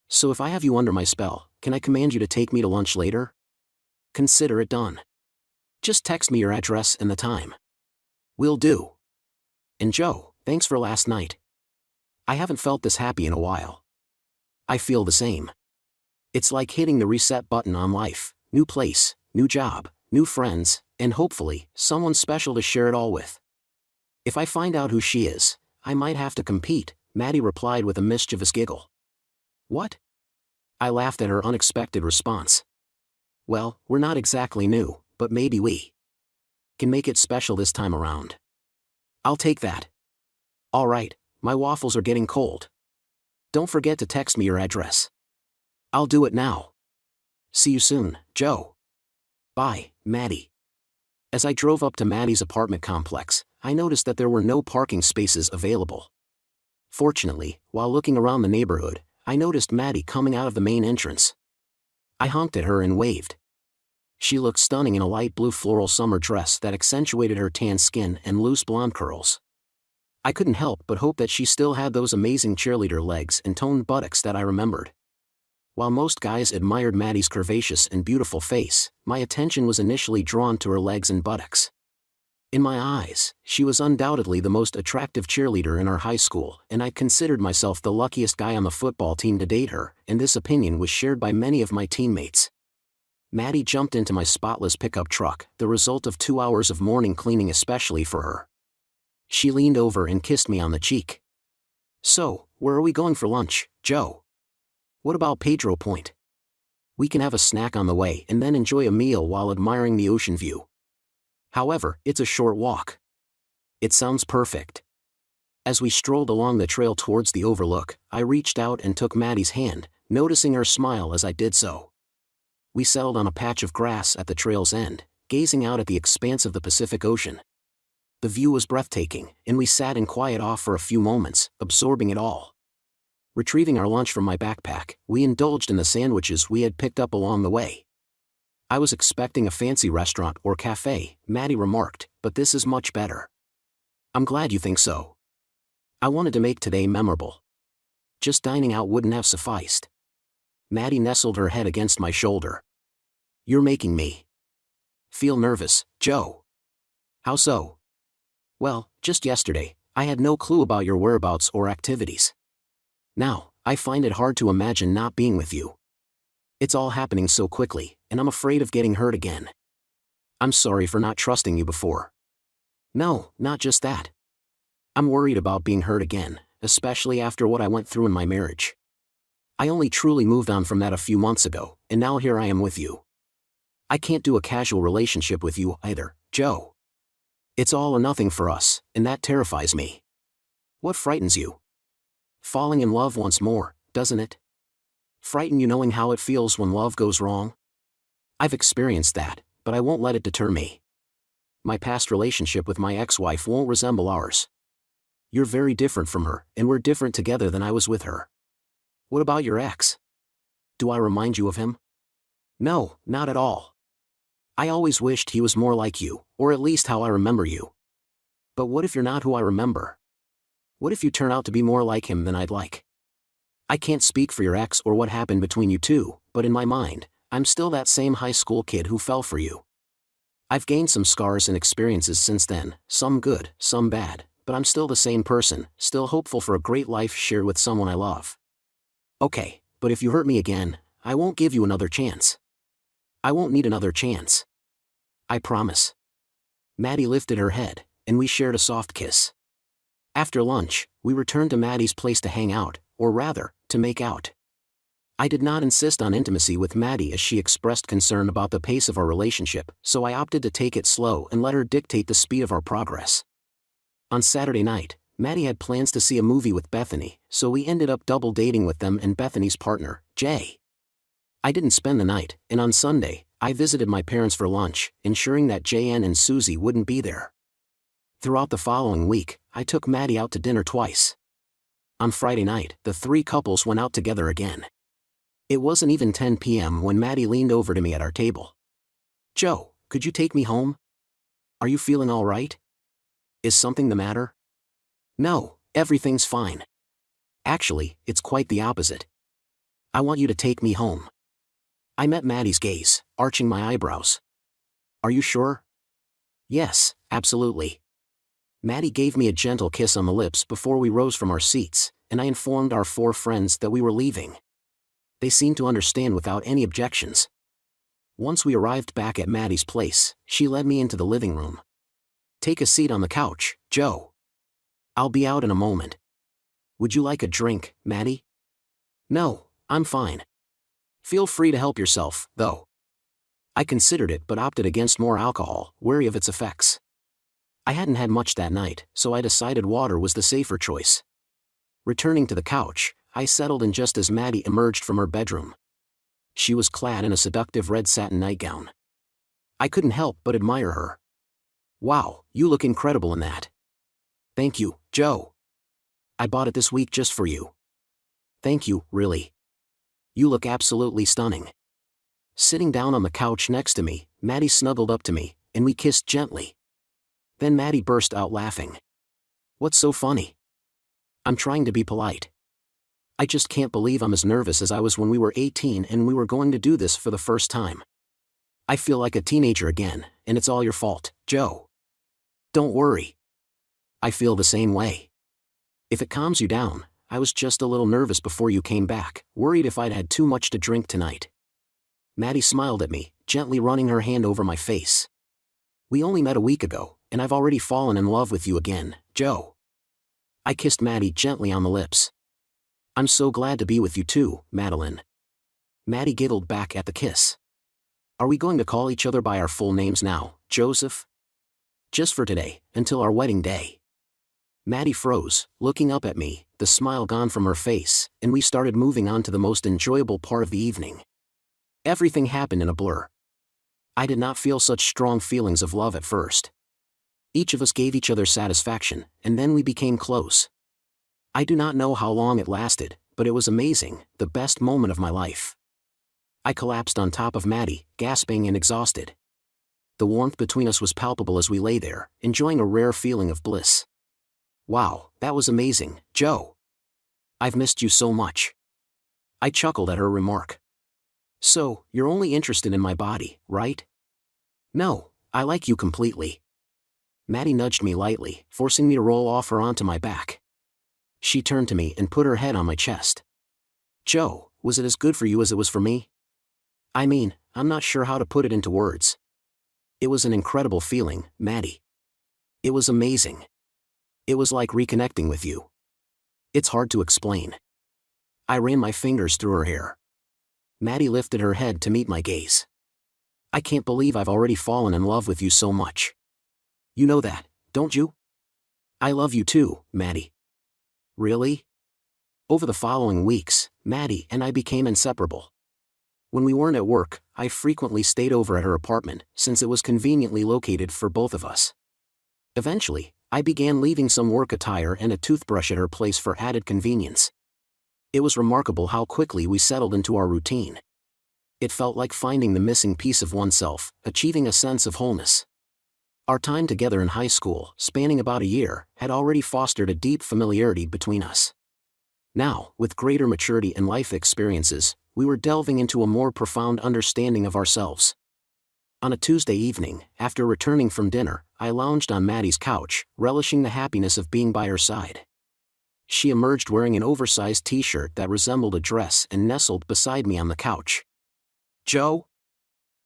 So if I have you under my spell, can I command you to take me to lunch later? Consider it done. Just text me your address and the time. Will do. And Joe, thanks for last night. I haven't felt this happy in a while. I feel the same. It's like hitting the reset button on life, new place, new job, new friends, and hopefully, someone special to share it all with. If I find out who she is, I might have to compete, Maddie replied with a mischievous giggle. What? I laughed at her unexpected response. Well, we're not exactly new, but maybe we Can make it special this time around. I'll take that. All right, my waffles are getting cold. Don't forget to text me your address. I'll do it now. See you soon, Joe. Bye, Maddie. As I drove up to Maddie's apartment complex, I noticed that there were no parking spaces available. Fortunately, while looking around the neighborhood, I noticed Maddie coming out of the main entrance. I honked at her and waved. She looked stunning in a light blue floral summer dress that accentuated her tan skin and loose blonde curls. I couldn't help but hope that she still had those amazing cheerleader legs and toned buttocks that I remembered. While most guys admired Maddie's curvaceous and beautiful face, my attention was initially drawn to her legs and buttocks. In my eyes, she was undoubtedly the most attractive cheerleader in our high school, and I considered myself the luckiest guy on the football team to date her, and this opinion was shared by many of my teammates. Maddie jumped into my spotless pickup truck, the result of 2 hours of morning cleaning especially for her. She leaned over and kissed me on the cheek. So, where are we going for lunch, Joe? What about Pedro Point? We can have a snack on the way and then enjoy a meal while admiring the ocean view. However, it's a short walk. It sounds perfect. As we strolled along the trail towards the overlook, I reached out and took Maddie's hand, noticing her smile as I did so. We settled on a patch of grass at the trail's end, gazing out at the expanse of the Pacific Ocean. The view was breathtaking, and we sat in quiet awe for a few moments, absorbing it all. Retrieving our lunch from my backpack, we indulged in the sandwiches we had picked up along the way. I was expecting a fancy restaurant or cafe, Maddie remarked, but this is much better. I'm glad you think so. I wanted to make today memorable. Just dining out wouldn't have sufficed. Maddie nestled her head against my shoulder. You're making me feel nervous, Joe. How so? Well, just yesterday, I had no clue about your whereabouts or activities. Now, I find it hard to imagine not being with you. It's all happening so quickly, and I'm afraid of getting hurt again. I'm sorry for not trusting you before. No, not just that. I'm worried about being hurt again, especially after what I went through in my marriage. I only truly moved on from that a few months ago, and now here I am with you. I can't do a casual relationship with you either, Joe. It's all or nothing for us, and that terrifies me. What frightens you? Falling in love once more, doesn't it? Frighten you knowing how it feels when love goes wrong? I've experienced that, but I won't let it deter me. My past relationship with my ex-wife won't resemble ours. You're very different from her, and we're different together than I was with her. What about your ex? Do I remind you of him? No, not at all. I always wished he was more like you, or at least how I remember you. But what if you're not who I remember? What if you turn out to be more like him than I'd like? I can't speak for your ex or what happened between you two, but in my mind, I'm still that same high school kid who fell for you. I've gained some scars and experiences since then, some good, some bad, but I'm still the same person, still hopeful for a great life shared with someone I love. Okay, but if you hurt me again, I won't give you another chance. I won't need another chance. I promise. Maddie lifted her head, and we shared a soft kiss. After lunch, we returned to Maddie's place to hang out, or rather, to make out. I did not insist on intimacy with Maddie as she expressed concern about the pace of our relationship, so I opted to take it slow and let her dictate the speed of our progress. On Saturday night, Maddie had plans to see a movie with Bethany, so we ended up double dating with them and Bethany's partner, Jay. I didn't spend the night, and on Sunday, I visited my parents for lunch, ensuring that JN and Susie wouldn't be there. Throughout the following week, I took Maddie out to dinner twice. On Friday night, the three couples went out together again. It wasn't even 10 p.m. when Maddie leaned over to me at our table. Joe, could you take me home? Are you feeling all right? Is something the matter? No, everything's fine. Actually, it's quite the opposite. I want you to take me home. I met Maddie's gaze, arching my eyebrows. Are you sure? Yes, absolutely. Maddie gave me a gentle kiss on the lips before we rose from our seats, and I informed our four friends that we were leaving. They seemed to understand without any objections. Once we arrived back at Maddie's place, she led me into the living room. Take a seat on the couch, Joe. I'll be out in a moment. Would you like a drink, Maddie? No, I'm fine. Feel free to help yourself, though. I considered it but opted against more alcohol, wary of its effects. I hadn't had much that night, so I decided water was the safer choice. Returning to the couch, I settled in just as Maddie emerged from her bedroom. She was clad in a seductive red satin nightgown. I couldn't help but admire her. "Wow, you look incredible in that." "Thank you, Joe. I bought it this week just for you." "Thank you, really. You look absolutely stunning." Sitting down on the couch next to me, Maddie snuggled up to me, and we kissed gently. Then Maddie burst out laughing. "What's so funny?" "I'm trying to be polite. I just can't believe I'm as nervous as I was when we were 18 and we were going to do this for the first time. I feel like a teenager again, and it's all your fault, Joe." "Don't worry. I feel the same way. If it calms you down, I was just a little nervous before you came back, worried if I'd had too much to drink tonight." Maddie smiled at me, gently running her hand over my face. "We only met a week ago, and I've already fallen in love with you again, Joe." I kissed Maddie gently on the lips. "I'm so glad to be with you too, Madeline." Maddie giggled back at the kiss. "Are we going to call each other by our full names now, Joseph?" "Just for today, until our wedding day." Maddie froze, looking up at me, the smile gone from her face, and we started moving on to the most enjoyable part of the evening. Everything happened in a blur. I did not feel such strong feelings of love at first. Each of us gave each other satisfaction, and then we became close. I do not know how long it lasted, but it was amazing, the best moment of my life. I collapsed on top of Maddie, gasping and exhausted. The warmth between us was palpable as we lay there, enjoying a rare feeling of bliss. "Wow, that was amazing, Joe. I've missed you so much." I chuckled at her remark. "So, you're only interested in my body, right?" "No, I like you completely." Maddie nudged me lightly, forcing me to roll off her onto my back. She turned to me and put her head on my chest. "Joe, was it as good for you as it was for me? I mean, I'm not sure how to put it into words. It was an incredible feeling, Maddie. It was amazing. It was like reconnecting with you. It's hard to explain." I ran my fingers through her hair. Maddie lifted her head to meet my gaze. "I can't believe I've already fallen in love with you so much. You know that, don't you?" "I love you too, Maddie." "Really?" Over the following weeks, Maddie and I became inseparable. When we weren't at work, I frequently stayed over at her apartment, since it was conveniently located for both of us. Eventually, I began leaving some work attire and a toothbrush at her place for added convenience. It was remarkable how quickly we settled into our routine. It felt like finding the missing piece of oneself, achieving a sense of wholeness. Our time together in high school, spanning about a year, had already fostered a deep familiarity between us. Now, with greater maturity and life experiences, we were delving into a more profound understanding of ourselves. On a Tuesday evening, after returning from dinner, I lounged on Maddie's couch, relishing the happiness of being by her side. She emerged wearing an oversized t-shirt that resembled a dress and nestled beside me on the couch. "Joe?"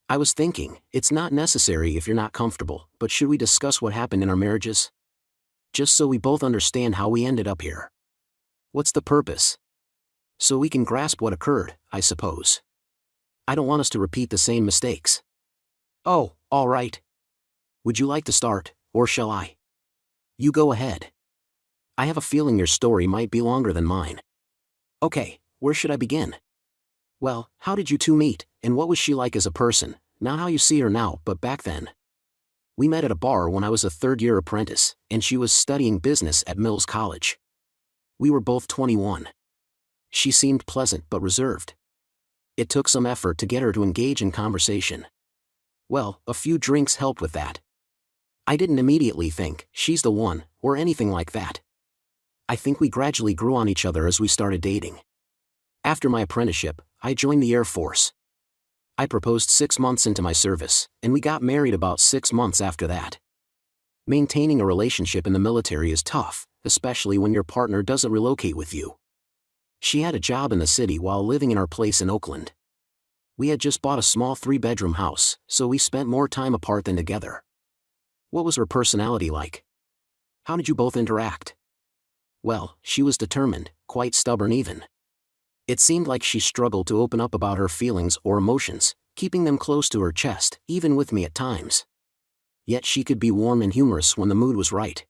I was thinking, it's not necessary if you're not comfortable, but should we discuss what happened in our marriages? Just so we both understand how we ended up here. What's the purpose? So we can grasp what occurred, I suppose. I don't want us to repeat the same mistakes. Oh, all right. Would you like to start, or shall I? You go ahead. I have a feeling your story might be longer than mine. Okay, where should I begin? Well, how did you two meet, and what was she like as a person, not how you see her now, but back then? We met at a bar when I was a third-year apprentice, and she was studying business at Mills College. We were both 21. She seemed pleasant but reserved. It took some effort to get her to engage in conversation. Well, a few drinks helped with that. I didn't immediately think, she's the one, or anything like that. I think we gradually grew on each other as we started dating. After my apprenticeship, I joined the Air Force. I proposed 6 months into my service, and we got married about 6 months after that. Maintaining a relationship in the military is tough, especially when your partner doesn't relocate with you. She had a job in the city while living in our place in Oakland. We had just bought a small 3-bedroom house, so we spent more time apart than together. What was her personality like? How did you both interact? Well, she was determined, quite stubborn even. It seemed like she struggled to open up about her feelings or emotions, keeping them close to her chest, even with me at times. Yet she could be warm and humorous when the mood was right.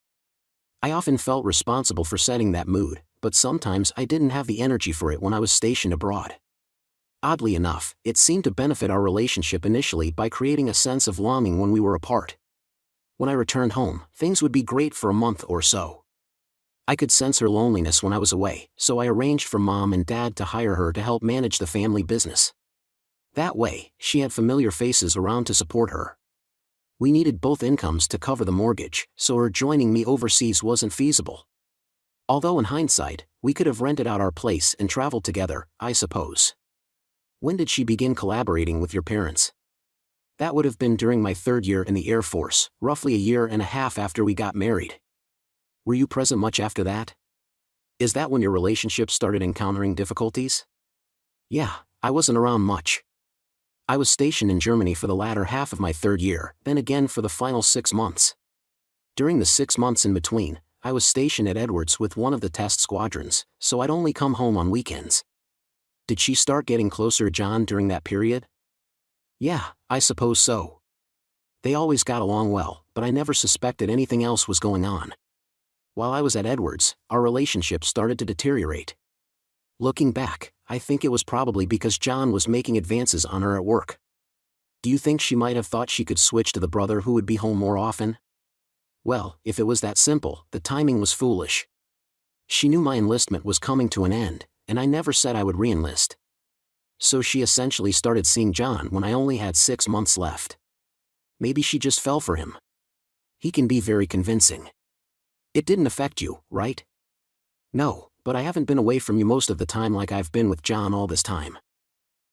I often felt responsible for setting that mood, but sometimes I didn't have the energy for it when I was stationed abroad. Oddly enough, it seemed to benefit our relationship initially by creating a sense of longing when we were apart. When I returned home, things would be great for a month or so. I could sense her loneliness when I was away, so I arranged for Mom and Dad to hire her to help manage the family business. That way, she had familiar faces around to support her. We needed both incomes to cover the mortgage, so her joining me overseas wasn't feasible. Although in hindsight, we could have rented out our place and traveled together, I suppose. When did she begin collaborating with your parents? That would have been during my 3rd year in the Air Force, roughly a year and a half after we got married. Were you present much after that? Is that when your relationship started encountering difficulties? Yeah, I wasn't around much. I was stationed in Germany for the latter half of my 3rd year, then again for the final 6 months. During the 6 months in between, I was stationed at Edwards with one of the test squadrons, so I'd only come home on weekends. Did she start getting closer to John during that period? Yeah, I suppose so. They always got along well, but I never suspected anything else was going on. While I was at Edwards, our relationship started to deteriorate. Looking back, I think it was probably because John was making advances on her at work. Do you think she might have thought she could switch to the brother who would be home more often? Well, if it was that simple, the timing was foolish. She knew my enlistment was coming to an end, and I never said I would re-enlist. So she essentially started seeing John when I only had 6 months left. Maybe she just fell for him. He can be very convincing. It didn't affect you, right? No, but I haven't been away from you most of the time like I've been with John all this time.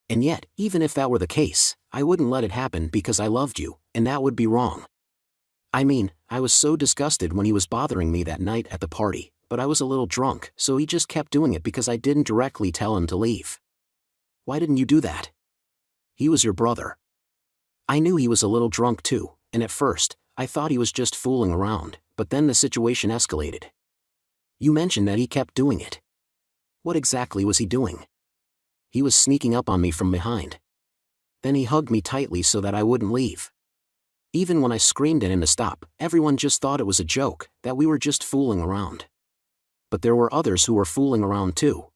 And yet, even if that were the case, I wouldn't let it happen because I loved you, and that would be wrong. I mean, I was so disgusted when he was bothering me that night at the party, but I was a little drunk, so he just kept doing it because I didn't directly tell him to leave. Why didn't you do that? He was your brother. I knew he was a little drunk too, and at first, I thought he was just fooling around, but then the situation escalated. You mentioned that he kept doing it. What exactly was he doing? He was sneaking up on me from behind. Then he hugged me tightly so that I wouldn't leave. Even when I screamed at him to stop, everyone just thought it was a joke, that we were just fooling around. But there were others who were fooling around too.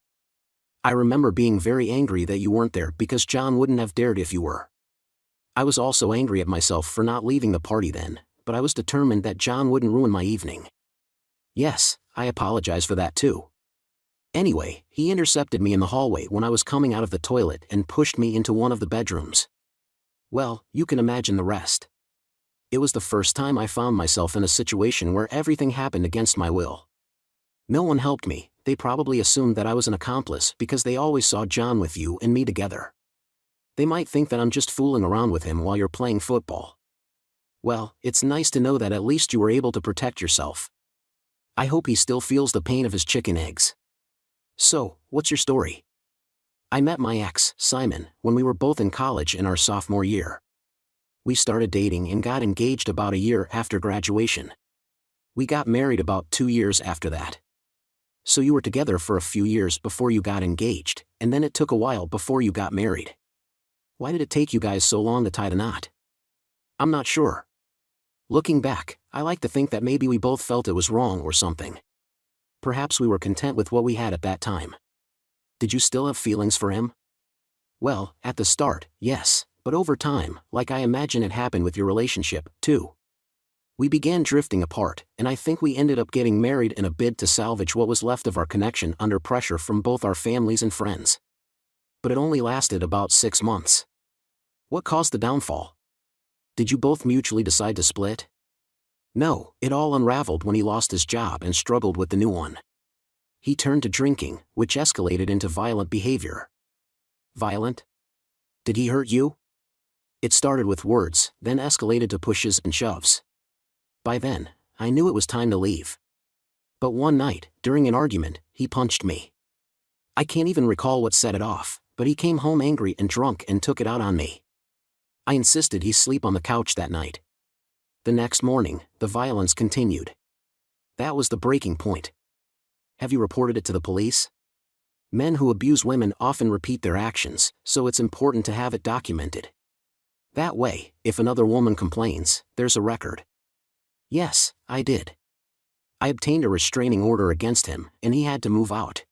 I remember being very angry that you weren't there because John wouldn't have dared if you were. I was also angry at myself for not leaving the party then, but I was determined that John wouldn't ruin my evening. Yes, I apologize for that too. Anyway, he intercepted me in the hallway when I was coming out of the toilet and pushed me into one of the bedrooms. Well, you can imagine the rest. It was the first time I found myself in a situation where everything happened against my will. No one helped me. They probably assumed that I was an accomplice because they always saw John with you and me together. They might think that I'm just fooling around with him while you're playing football. Well, it's nice to know that at least you were able to protect yourself. I hope he still feels the pain of his chicken eggs. So, what's your story? I met my ex, Simon, when we were both in college in our sophomore year. We started dating and got engaged about a year after graduation. We got married about 2 years after that. So you were together for a few years before you got engaged, and then it took a while before you got married. Why did it take you guys so long to tie the knot? I'm not sure. Looking back, I like to think that maybe we both felt it was wrong or something. Perhaps we were content with what we had at that time. Did you still have feelings for him? Well, at the start, yes, but over time, like I imagine it happened with your relationship, too. We began drifting apart, and I think we ended up getting married in a bid to salvage what was left of our connection under pressure from both our families and friends. But it only lasted about 6 months. What caused the downfall? Did you both mutually decide to split? No, it all unraveled when he lost his job and struggled with the new one. He turned to drinking, which escalated into violent behavior. Violent? Did he hurt you? It started with words, then escalated to pushes and shoves. By then, I knew it was time to leave. But one night, during an argument, he punched me. I can't even recall what set it off, but he came home angry and drunk and took it out on me. I insisted he sleep on the couch that night. The next morning, the violence continued. That was the breaking point. Have you reported it to the police? Men who abuse women often repeat their actions, so it's important to have it documented. That way, if another woman complains, there's a record. Yes, I did. I obtained a restraining order against him, and he had to move out.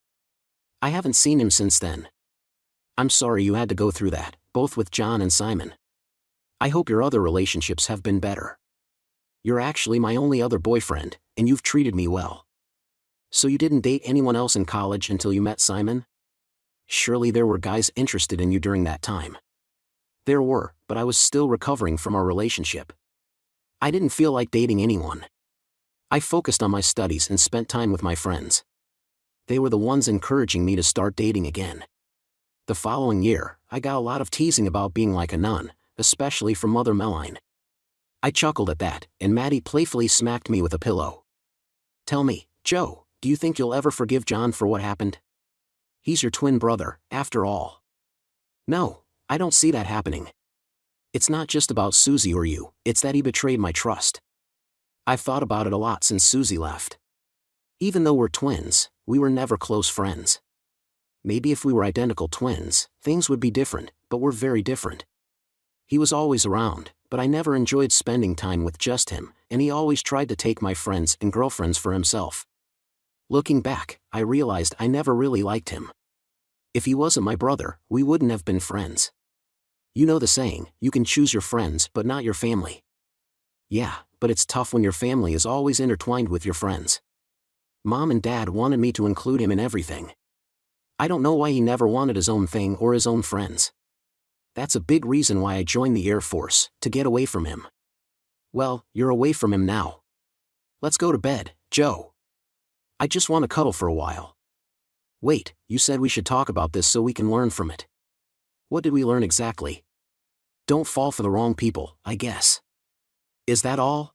I haven't seen him since then. I'm sorry you had to go through that, both with John and Simon. I hope your other relationships have been better. You're actually my only other boyfriend, and you've treated me well. So you didn't date anyone else in college until you met Simon? Surely there were guys interested in you during that time. There were, but I was still recovering from our relationship. I didn't feel like dating anyone. I focused on my studies and spent time with my friends. They were the ones encouraging me to start dating again. The following year, I got a lot of teasing about being like a nun, especially from Mother Meline. I chuckled at that, and Maddie playfully smacked me with a pillow. Tell me, Joe, do you think you'll ever forgive John for what happened? He's your twin brother, after all. No, I don't see that happening. It's not just about Susie or you, it's that he betrayed my trust. I've thought about it a lot since Susie left. Even though we're twins, we were never close friends. Maybe if we were identical twins, things would be different, but we're very different. He was always around, but I never enjoyed spending time with just him, and he always tried to take my friends and girlfriends for himself. Looking back, I realized I never really liked him. If he wasn't my brother, we wouldn't have been friends. You know the saying, you can choose your friends but not your family. Yeah, but it's tough when your family is always intertwined with your friends. Mom and Dad wanted me to include him in everything. I don't know why he never wanted his own thing or his own friends. That's a big reason why I joined the Air Force, to get away from him. Well, you're away from him now. Let's go to bed, Joe. I just want to cuddle for a while. Wait, you said we should talk about this so we can learn from it. What did we learn exactly? Don't fall for the wrong people, I guess. Is that all?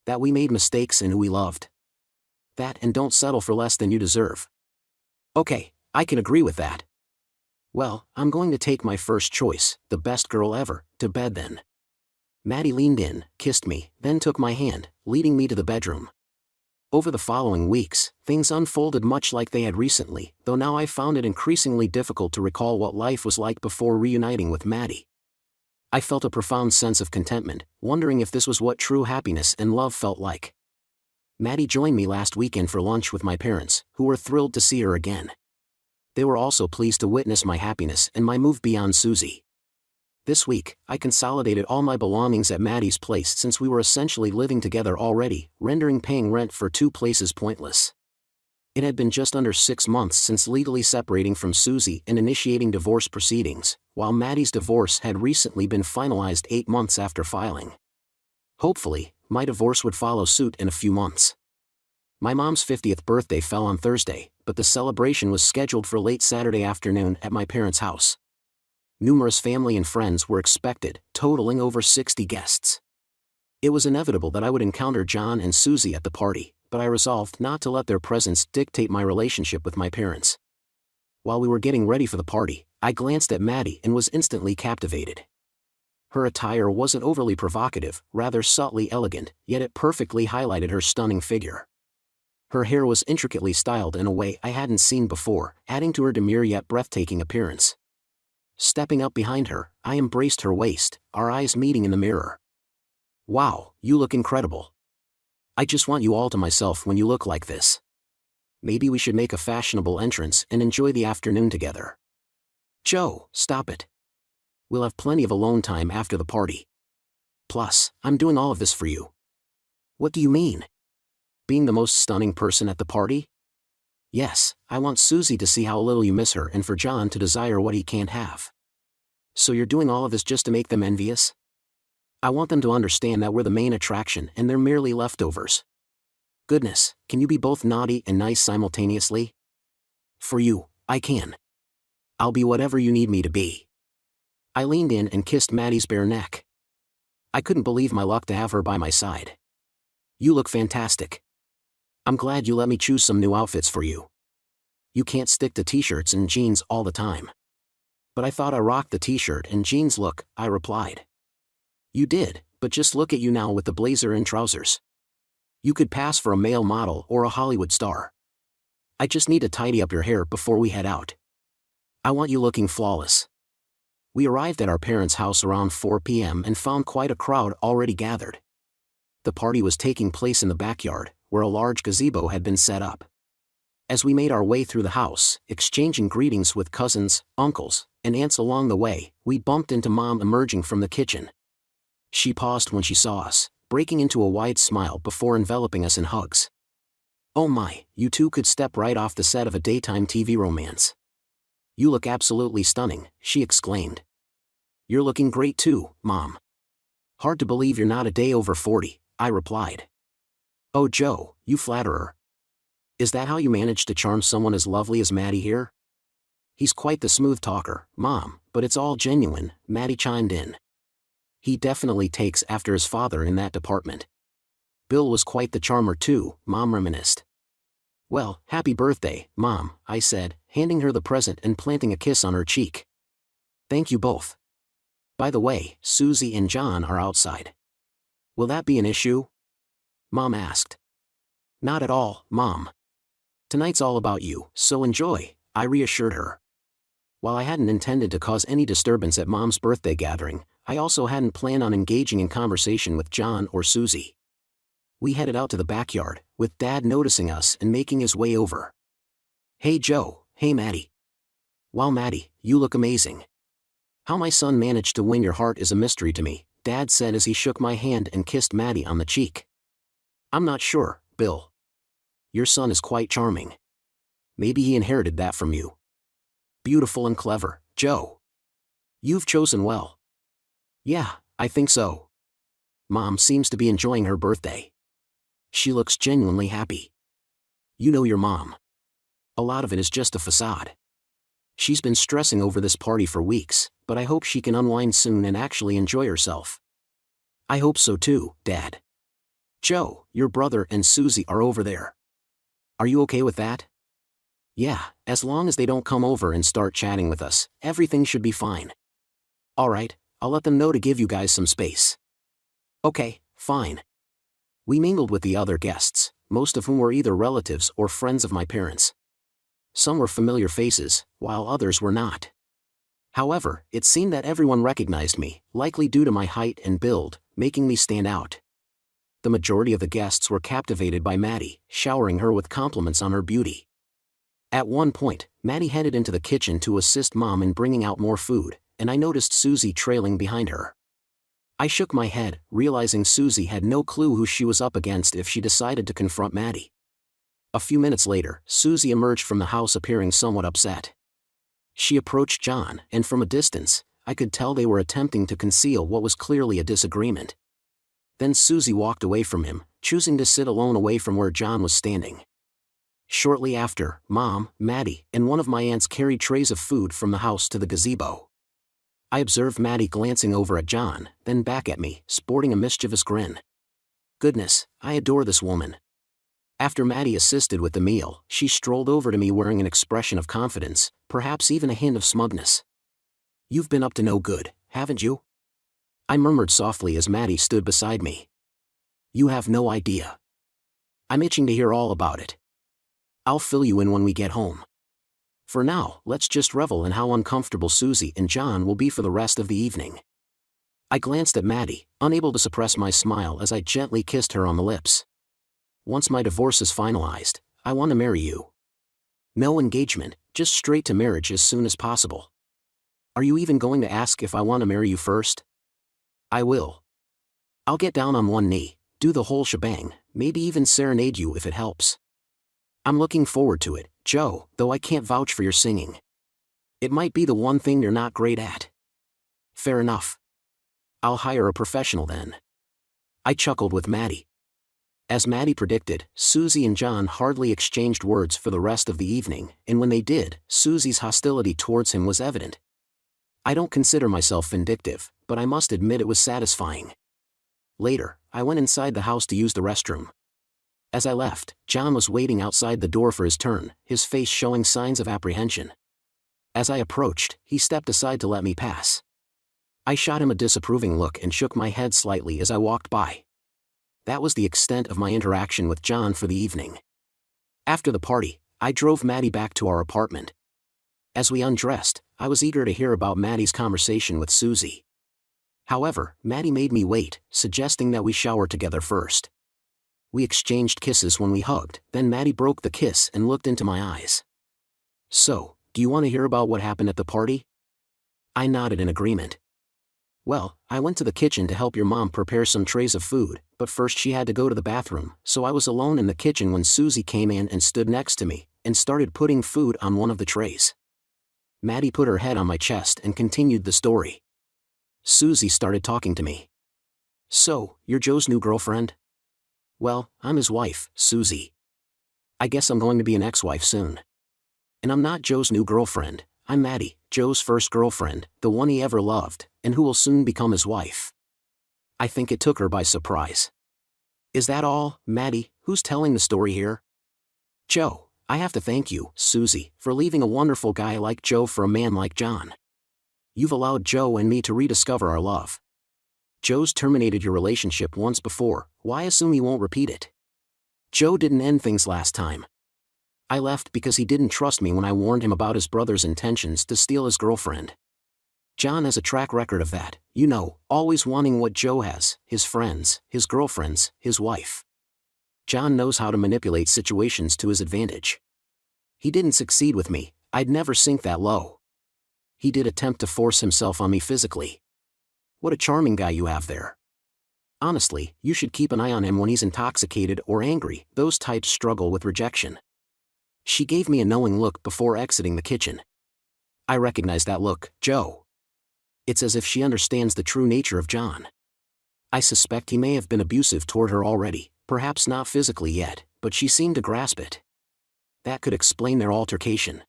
That we made mistakes in who we loved. That and don't settle for less than you deserve. Okay, I can agree with that. Well, I'm going to take my first choice, the best girl ever, to bed then. Maddie leaned in, kissed me, then took my hand, leading me to the bedroom. Over the following weeks, things unfolded much like they had recently, though now I found it increasingly difficult to recall what life was like before reuniting with Maddie. I felt a profound sense of contentment, wondering if this was what true happiness and love felt like. Maddie joined me last weekend for lunch with my parents, who were thrilled to see her again. They were also pleased to witness my happiness and my move beyond Susie. This week, I consolidated all my belongings at Maddie's place since we were essentially living together already, rendering paying rent for two places pointless. It had been just under 6 months since legally separating from Susie and initiating divorce proceedings, while Maddie's divorce had recently been finalized 8 months after filing. Hopefully, my divorce would follow suit in a few months. My mom's 50th birthday fell on Thursday, but the celebration was scheduled for late Saturday afternoon at my parents' house. Numerous family and friends were expected, totaling over 60 guests. It was inevitable that I would encounter John and Susie at the party, but I resolved not to let their presence dictate my relationship with my parents. While we were getting ready for the party, I glanced at Maddie and was instantly captivated. Her attire wasn't overly provocative, rather subtly elegant, yet it perfectly highlighted her stunning figure. Her hair was intricately styled in a way I hadn't seen before, adding to her demure yet breathtaking appearance. Stepping up behind her, I embraced her waist, our eyes meeting in the mirror. Wow, you look incredible. I just want you all to myself when you look like this. Maybe we should make a fashionable entrance and enjoy the afternoon together. Joe, stop it. We'll have plenty of alone time after the party. Plus, I'm doing all of this for you. What do you mean? Being the most stunning person at the party? Yes, I want Susie to see how little you miss her and for John to desire what he can't have. So you're doing all of this just to make them envious? I want them to understand that we're the main attraction and they're merely leftovers. Goodness, can you be both naughty and nice simultaneously? For you, I can. I'll be whatever you need me to be. I leaned in and kissed Maddie's bare neck. I couldn't believe my luck to have her by my side. You look fantastic. I'm glad you let me choose some new outfits for you. You can't stick to t-shirts and jeans all the time. But I thought I rocked the t-shirt and jeans look, I replied. You did, but just look at you now with the blazer and trousers. You could pass for a male model or a Hollywood star. I just need to tidy up your hair before we head out. I want you looking flawless. We arrived at our parents' house around 4 p.m. and found quite a crowd already gathered. The party was taking place in the backyard, where a large gazebo had been set up. As we made our way through the house, exchanging greetings with cousins, uncles, and aunts along the way, we bumped into Mom emerging from the kitchen. She paused when she saw us, breaking into a wide smile before enveloping us in hugs. "Oh my, you two could step right off the set of a daytime TV romance. You look absolutely stunning," she exclaimed. "You're looking great too, Mom." "Hard to believe you're not a day over 40, I replied. "Oh Joe, you flatterer. Is that how you manage to charm someone as lovely as Maddie here?" "He's quite the smooth talker, Mom, but it's all genuine," Maddie chimed in. "He definitely takes after his father in that department." "Bill was quite the charmer too," Mom reminisced. "Well, happy birthday, Mom," I said, handing her the present and planting a kiss on her cheek. "Thank you both. By the way, Susie and John are outside. Will that be an issue?" Mom asked. "Not at all, Mom. Tonight's all about you, so enjoy," I reassured her. While I hadn't intended to cause any disturbance at Mom's birthday gathering, I also hadn't planned on engaging in conversation with John or Susie. We headed out to the backyard, with Dad noticing us and making his way over. "Hey Joe, hey Maddie. Wow Maddie, you look amazing. How my son managed to win your heart is a mystery to me," Dad said as he shook my hand and kissed Maddie on the cheek. "I'm not sure, Bill. Your son is quite charming. Maybe he inherited that from you. Beautiful and clever, Joe. You've chosen well." "Yeah, I think so. Mom seems to be enjoying her birthday. She looks genuinely happy. You know your mom. A lot of it is just a facade. She's been stressing over this party for weeks, but I hope she can unwind soon and actually enjoy herself." "I hope so too, Dad. Joe, your brother and Susie are over there. Are you okay with that?" "Yeah, as long as they don't come over and start chatting with us, everything should be fine." "All right, I'll let them know to give you guys some space." "Okay, fine." We mingled with the other guests, most of whom were either relatives or friends of my parents. Some were familiar faces, while others were not. However, it seemed that everyone recognized me, likely due to my height and build, making me stand out. The majority of the guests were captivated by Maddie, showering her with compliments on her beauty. At one point, Maddie headed into the kitchen to assist Mom in bringing out more food, and I noticed Susie trailing behind her. I shook my head, realizing Susie had no clue who she was up against if she decided to confront Maddie. A few minutes later, Susie emerged from the house appearing somewhat upset. She approached John, and from a distance, I could tell they were attempting to conceal what was clearly a disagreement. Then Susie walked away from him, choosing to sit alone away from where John was standing. Shortly after, Mom, Maddie, and one of my aunts carried trays of food from the house to the gazebo. I observed Maddie glancing over at John, then back at me, sporting a mischievous grin. Goodness, I adore this woman. After Maddie assisted with the meal, she strolled over to me wearing an expression of confidence, perhaps even a hint of smugness. "You've been up to no good, haven't you?" I murmured softly as Maddie stood beside me. "You have no idea. I'm itching to hear all about it. I'll fill you in when we get home. For now, let's just revel in how uncomfortable Susie and John will be for the rest of the evening." I glanced at Maddie, unable to suppress my smile as I gently kissed her on the lips. "Once my divorce is finalized, I want to marry you. No engagement, just straight to marriage as soon as possible. Are you even going to ask if I want to marry you first?" "I will. I'll get down on one knee, do the whole shebang, maybe even serenade you if it helps. I'm looking forward to it, Joe, though I can't vouch for your singing. It might be the one thing you're not great at." "Fair enough. I'll hire a professional then." I chuckled with Maddie. As Maddie predicted, Susie and John hardly exchanged words for the rest of the evening, and when they did, Susie's hostility towards him was evident. I don't consider myself vindictive, but I must admit it was satisfying. Later, I went inside the house to use the restroom. As I left, John was waiting outside the door for his turn, his face showing signs of apprehension. As I approached, he stepped aside to let me pass. I shot him a disapproving look and shook my head slightly as I walked by. That was the extent of my interaction with John for the evening. After the party, I drove Maddie back to our apartment. As we undressed, I was eager to hear about Maddie's conversation with Susie. However, Maddie made me wait, suggesting that we shower together first. We exchanged kisses when we hugged, then Maddie broke the kiss and looked into my eyes. "So, do you want to hear about what happened at the party?" I nodded in agreement. "Well, I went to the kitchen to help your mom prepare some trays of food, but first she had to go to the bathroom, so I was alone in the kitchen when Susie came in and stood next to me, and started putting food on one of the trays." Maddie put her head on my chest and continued the story. Susie started talking to me. "So, you're Joe's new girlfriend?" "Well, I'm his wife, Susie. I guess I'm going to be an ex-wife soon. And I'm not Joe's new girlfriend, I'm Maddie, Joe's first girlfriend, the one he ever loved, and who will soon become his wife." I think it took her by surprise. "Is that all, Maddie? Who's telling the story here?" "Joe. I have to thank you, Susie, for leaving a wonderful guy like Joe for a man like John. You've allowed Joe and me to rediscover our love. Joe's terminated your relationship once before, why assume he won't repeat it? Joe didn't end things last time. I left because he didn't trust me when I warned him about his brother's intentions to steal his girlfriend. John has a track record of that, you know, always wanting what Joe has, his friends, his girlfriends, his wife. John knows how to manipulate situations to his advantage. He didn't succeed with me, I'd never sink that low. He did attempt to force himself on me physically. What a charming guy you have there. Honestly, you should keep an eye on him when he's intoxicated or angry, those types struggle with rejection." She gave me a knowing look before exiting the kitchen. I recognize that look, Joe. It's as if she understands the true nature of John. I suspect he may have been abusive toward her already, perhaps not physically yet, but she seemed to grasp it. That could explain their altercation.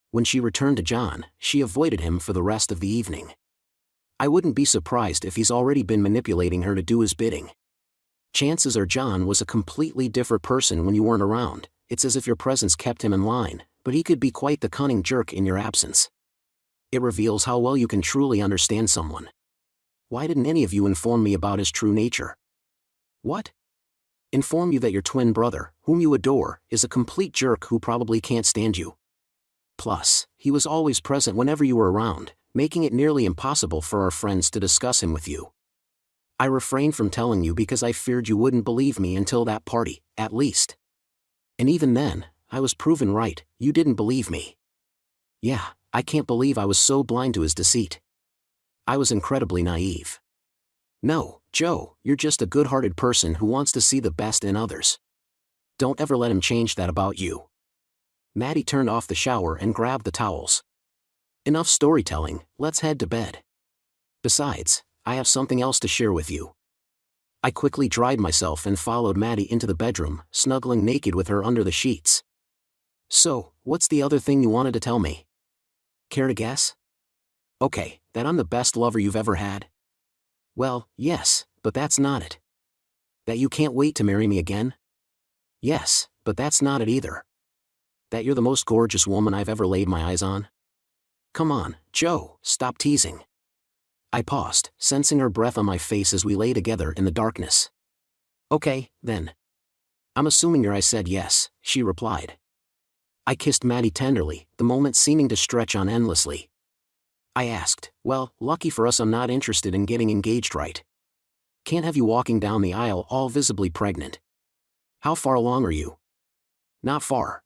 When she returned to John, she avoided him for the rest of the evening. I wouldn't be surprised if he's already been manipulating her to do his bidding. Chances are John was a completely different person when you weren't around. It's as if your presence kept him in line, but he could be quite the cunning jerk in your absence. It reveals how well you can truly understand someone. Why didn't any of you inform me about his true nature? What? Inform you that your twin brother, whom you adore, is a complete jerk who probably can't stand you. Plus, he was always present whenever you were around, making it nearly impossible for our friends to discuss him with you. I refrained from telling you because I feared you wouldn't believe me until that party, at least. And even then, I was proven right, you didn't believe me. Yeah, I can't believe I was so blind to his deceit. I was incredibly naive. No, Joe, you're just a good-hearted person who wants to see the best in others. Don't ever let him change that about you." Maddie turned off the shower and grabbed the towels. "Enough storytelling, let's head to bed. Besides, I have something else to share with you." I quickly dried myself and followed Maddie into the bedroom, snuggling naked with her under the sheets. "So, what's the other thing you wanted to tell me? Care to guess?" "Okay, that I'm the best lover you've ever had." "Well, yes, but that's not it." "That you can't wait to marry me again?" "Yes, but that's not it either." "That you're the most gorgeous woman I've ever laid my eyes on?" "Come on, Joe, stop teasing." I paused, sensing her breath on my face as we lay together in the darkness. "Okay, then. I'm assuming I said yes," she replied. I kissed Maddie tenderly, the moment seeming to stretch on endlessly. I asked, "Well, lucky for us I'm not interested in getting engaged right. Can't have you walking down the aisle all visibly pregnant. How far along are you?" "Not far.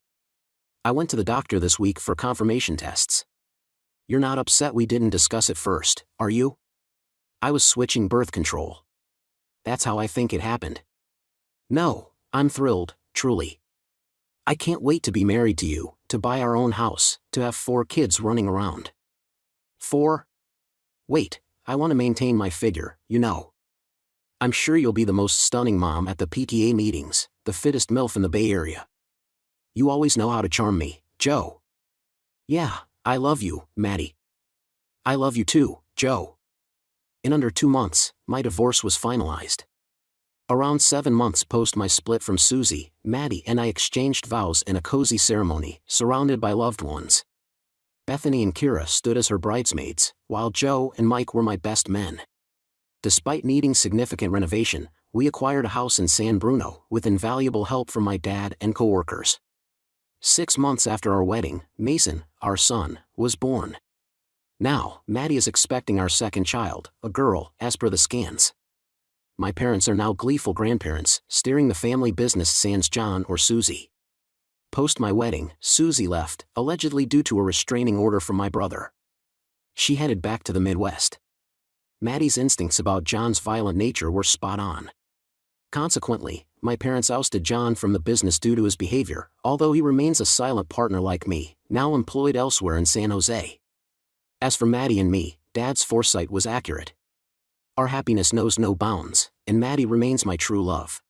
I went to the doctor this week for confirmation tests." "You're not upset we didn't discuss it first, are you?" "I was switching birth control. That's how I think it happened." "No, I'm thrilled, truly. I can't wait to be married to you, to buy our own house, to have 4 kids running around." 4? Wait, I want to maintain my figure, you know. I'm sure you'll be the most stunning mom at the PTA meetings, the fittest MILF in the Bay Area. You always know how to charm me, Joe. "Yeah, I love you, Maddie." "I love you too, Joe." In under 2 months, my divorce was finalized. Around 7 months post my split from Susie, Maddie and I exchanged vows in a cozy ceremony, surrounded by loved ones. Bethany and Kira stood as her bridesmaids, while Joe and Mike were my best men. Despite needing significant renovation, we acquired a house in San Bruno, with invaluable help from my dad and coworkers. 6 months after our wedding, Mason, our son, was born. Now, Maddie is expecting our second child, a girl, as per the scans. My parents are now gleeful grandparents, steering the family business sans John or Susie. Post my wedding, Susie left, allegedly due to a restraining order from my brother. She headed back to the Midwest. Maddie's instincts about John's violent nature were spot on. Consequently, my parents ousted John from the business due to his behavior, although he remains a silent partner like me, now employed elsewhere in San Jose. As for Maddie and me, Dad's foresight was accurate. Our happiness knows no bounds, and Maddie remains my true love.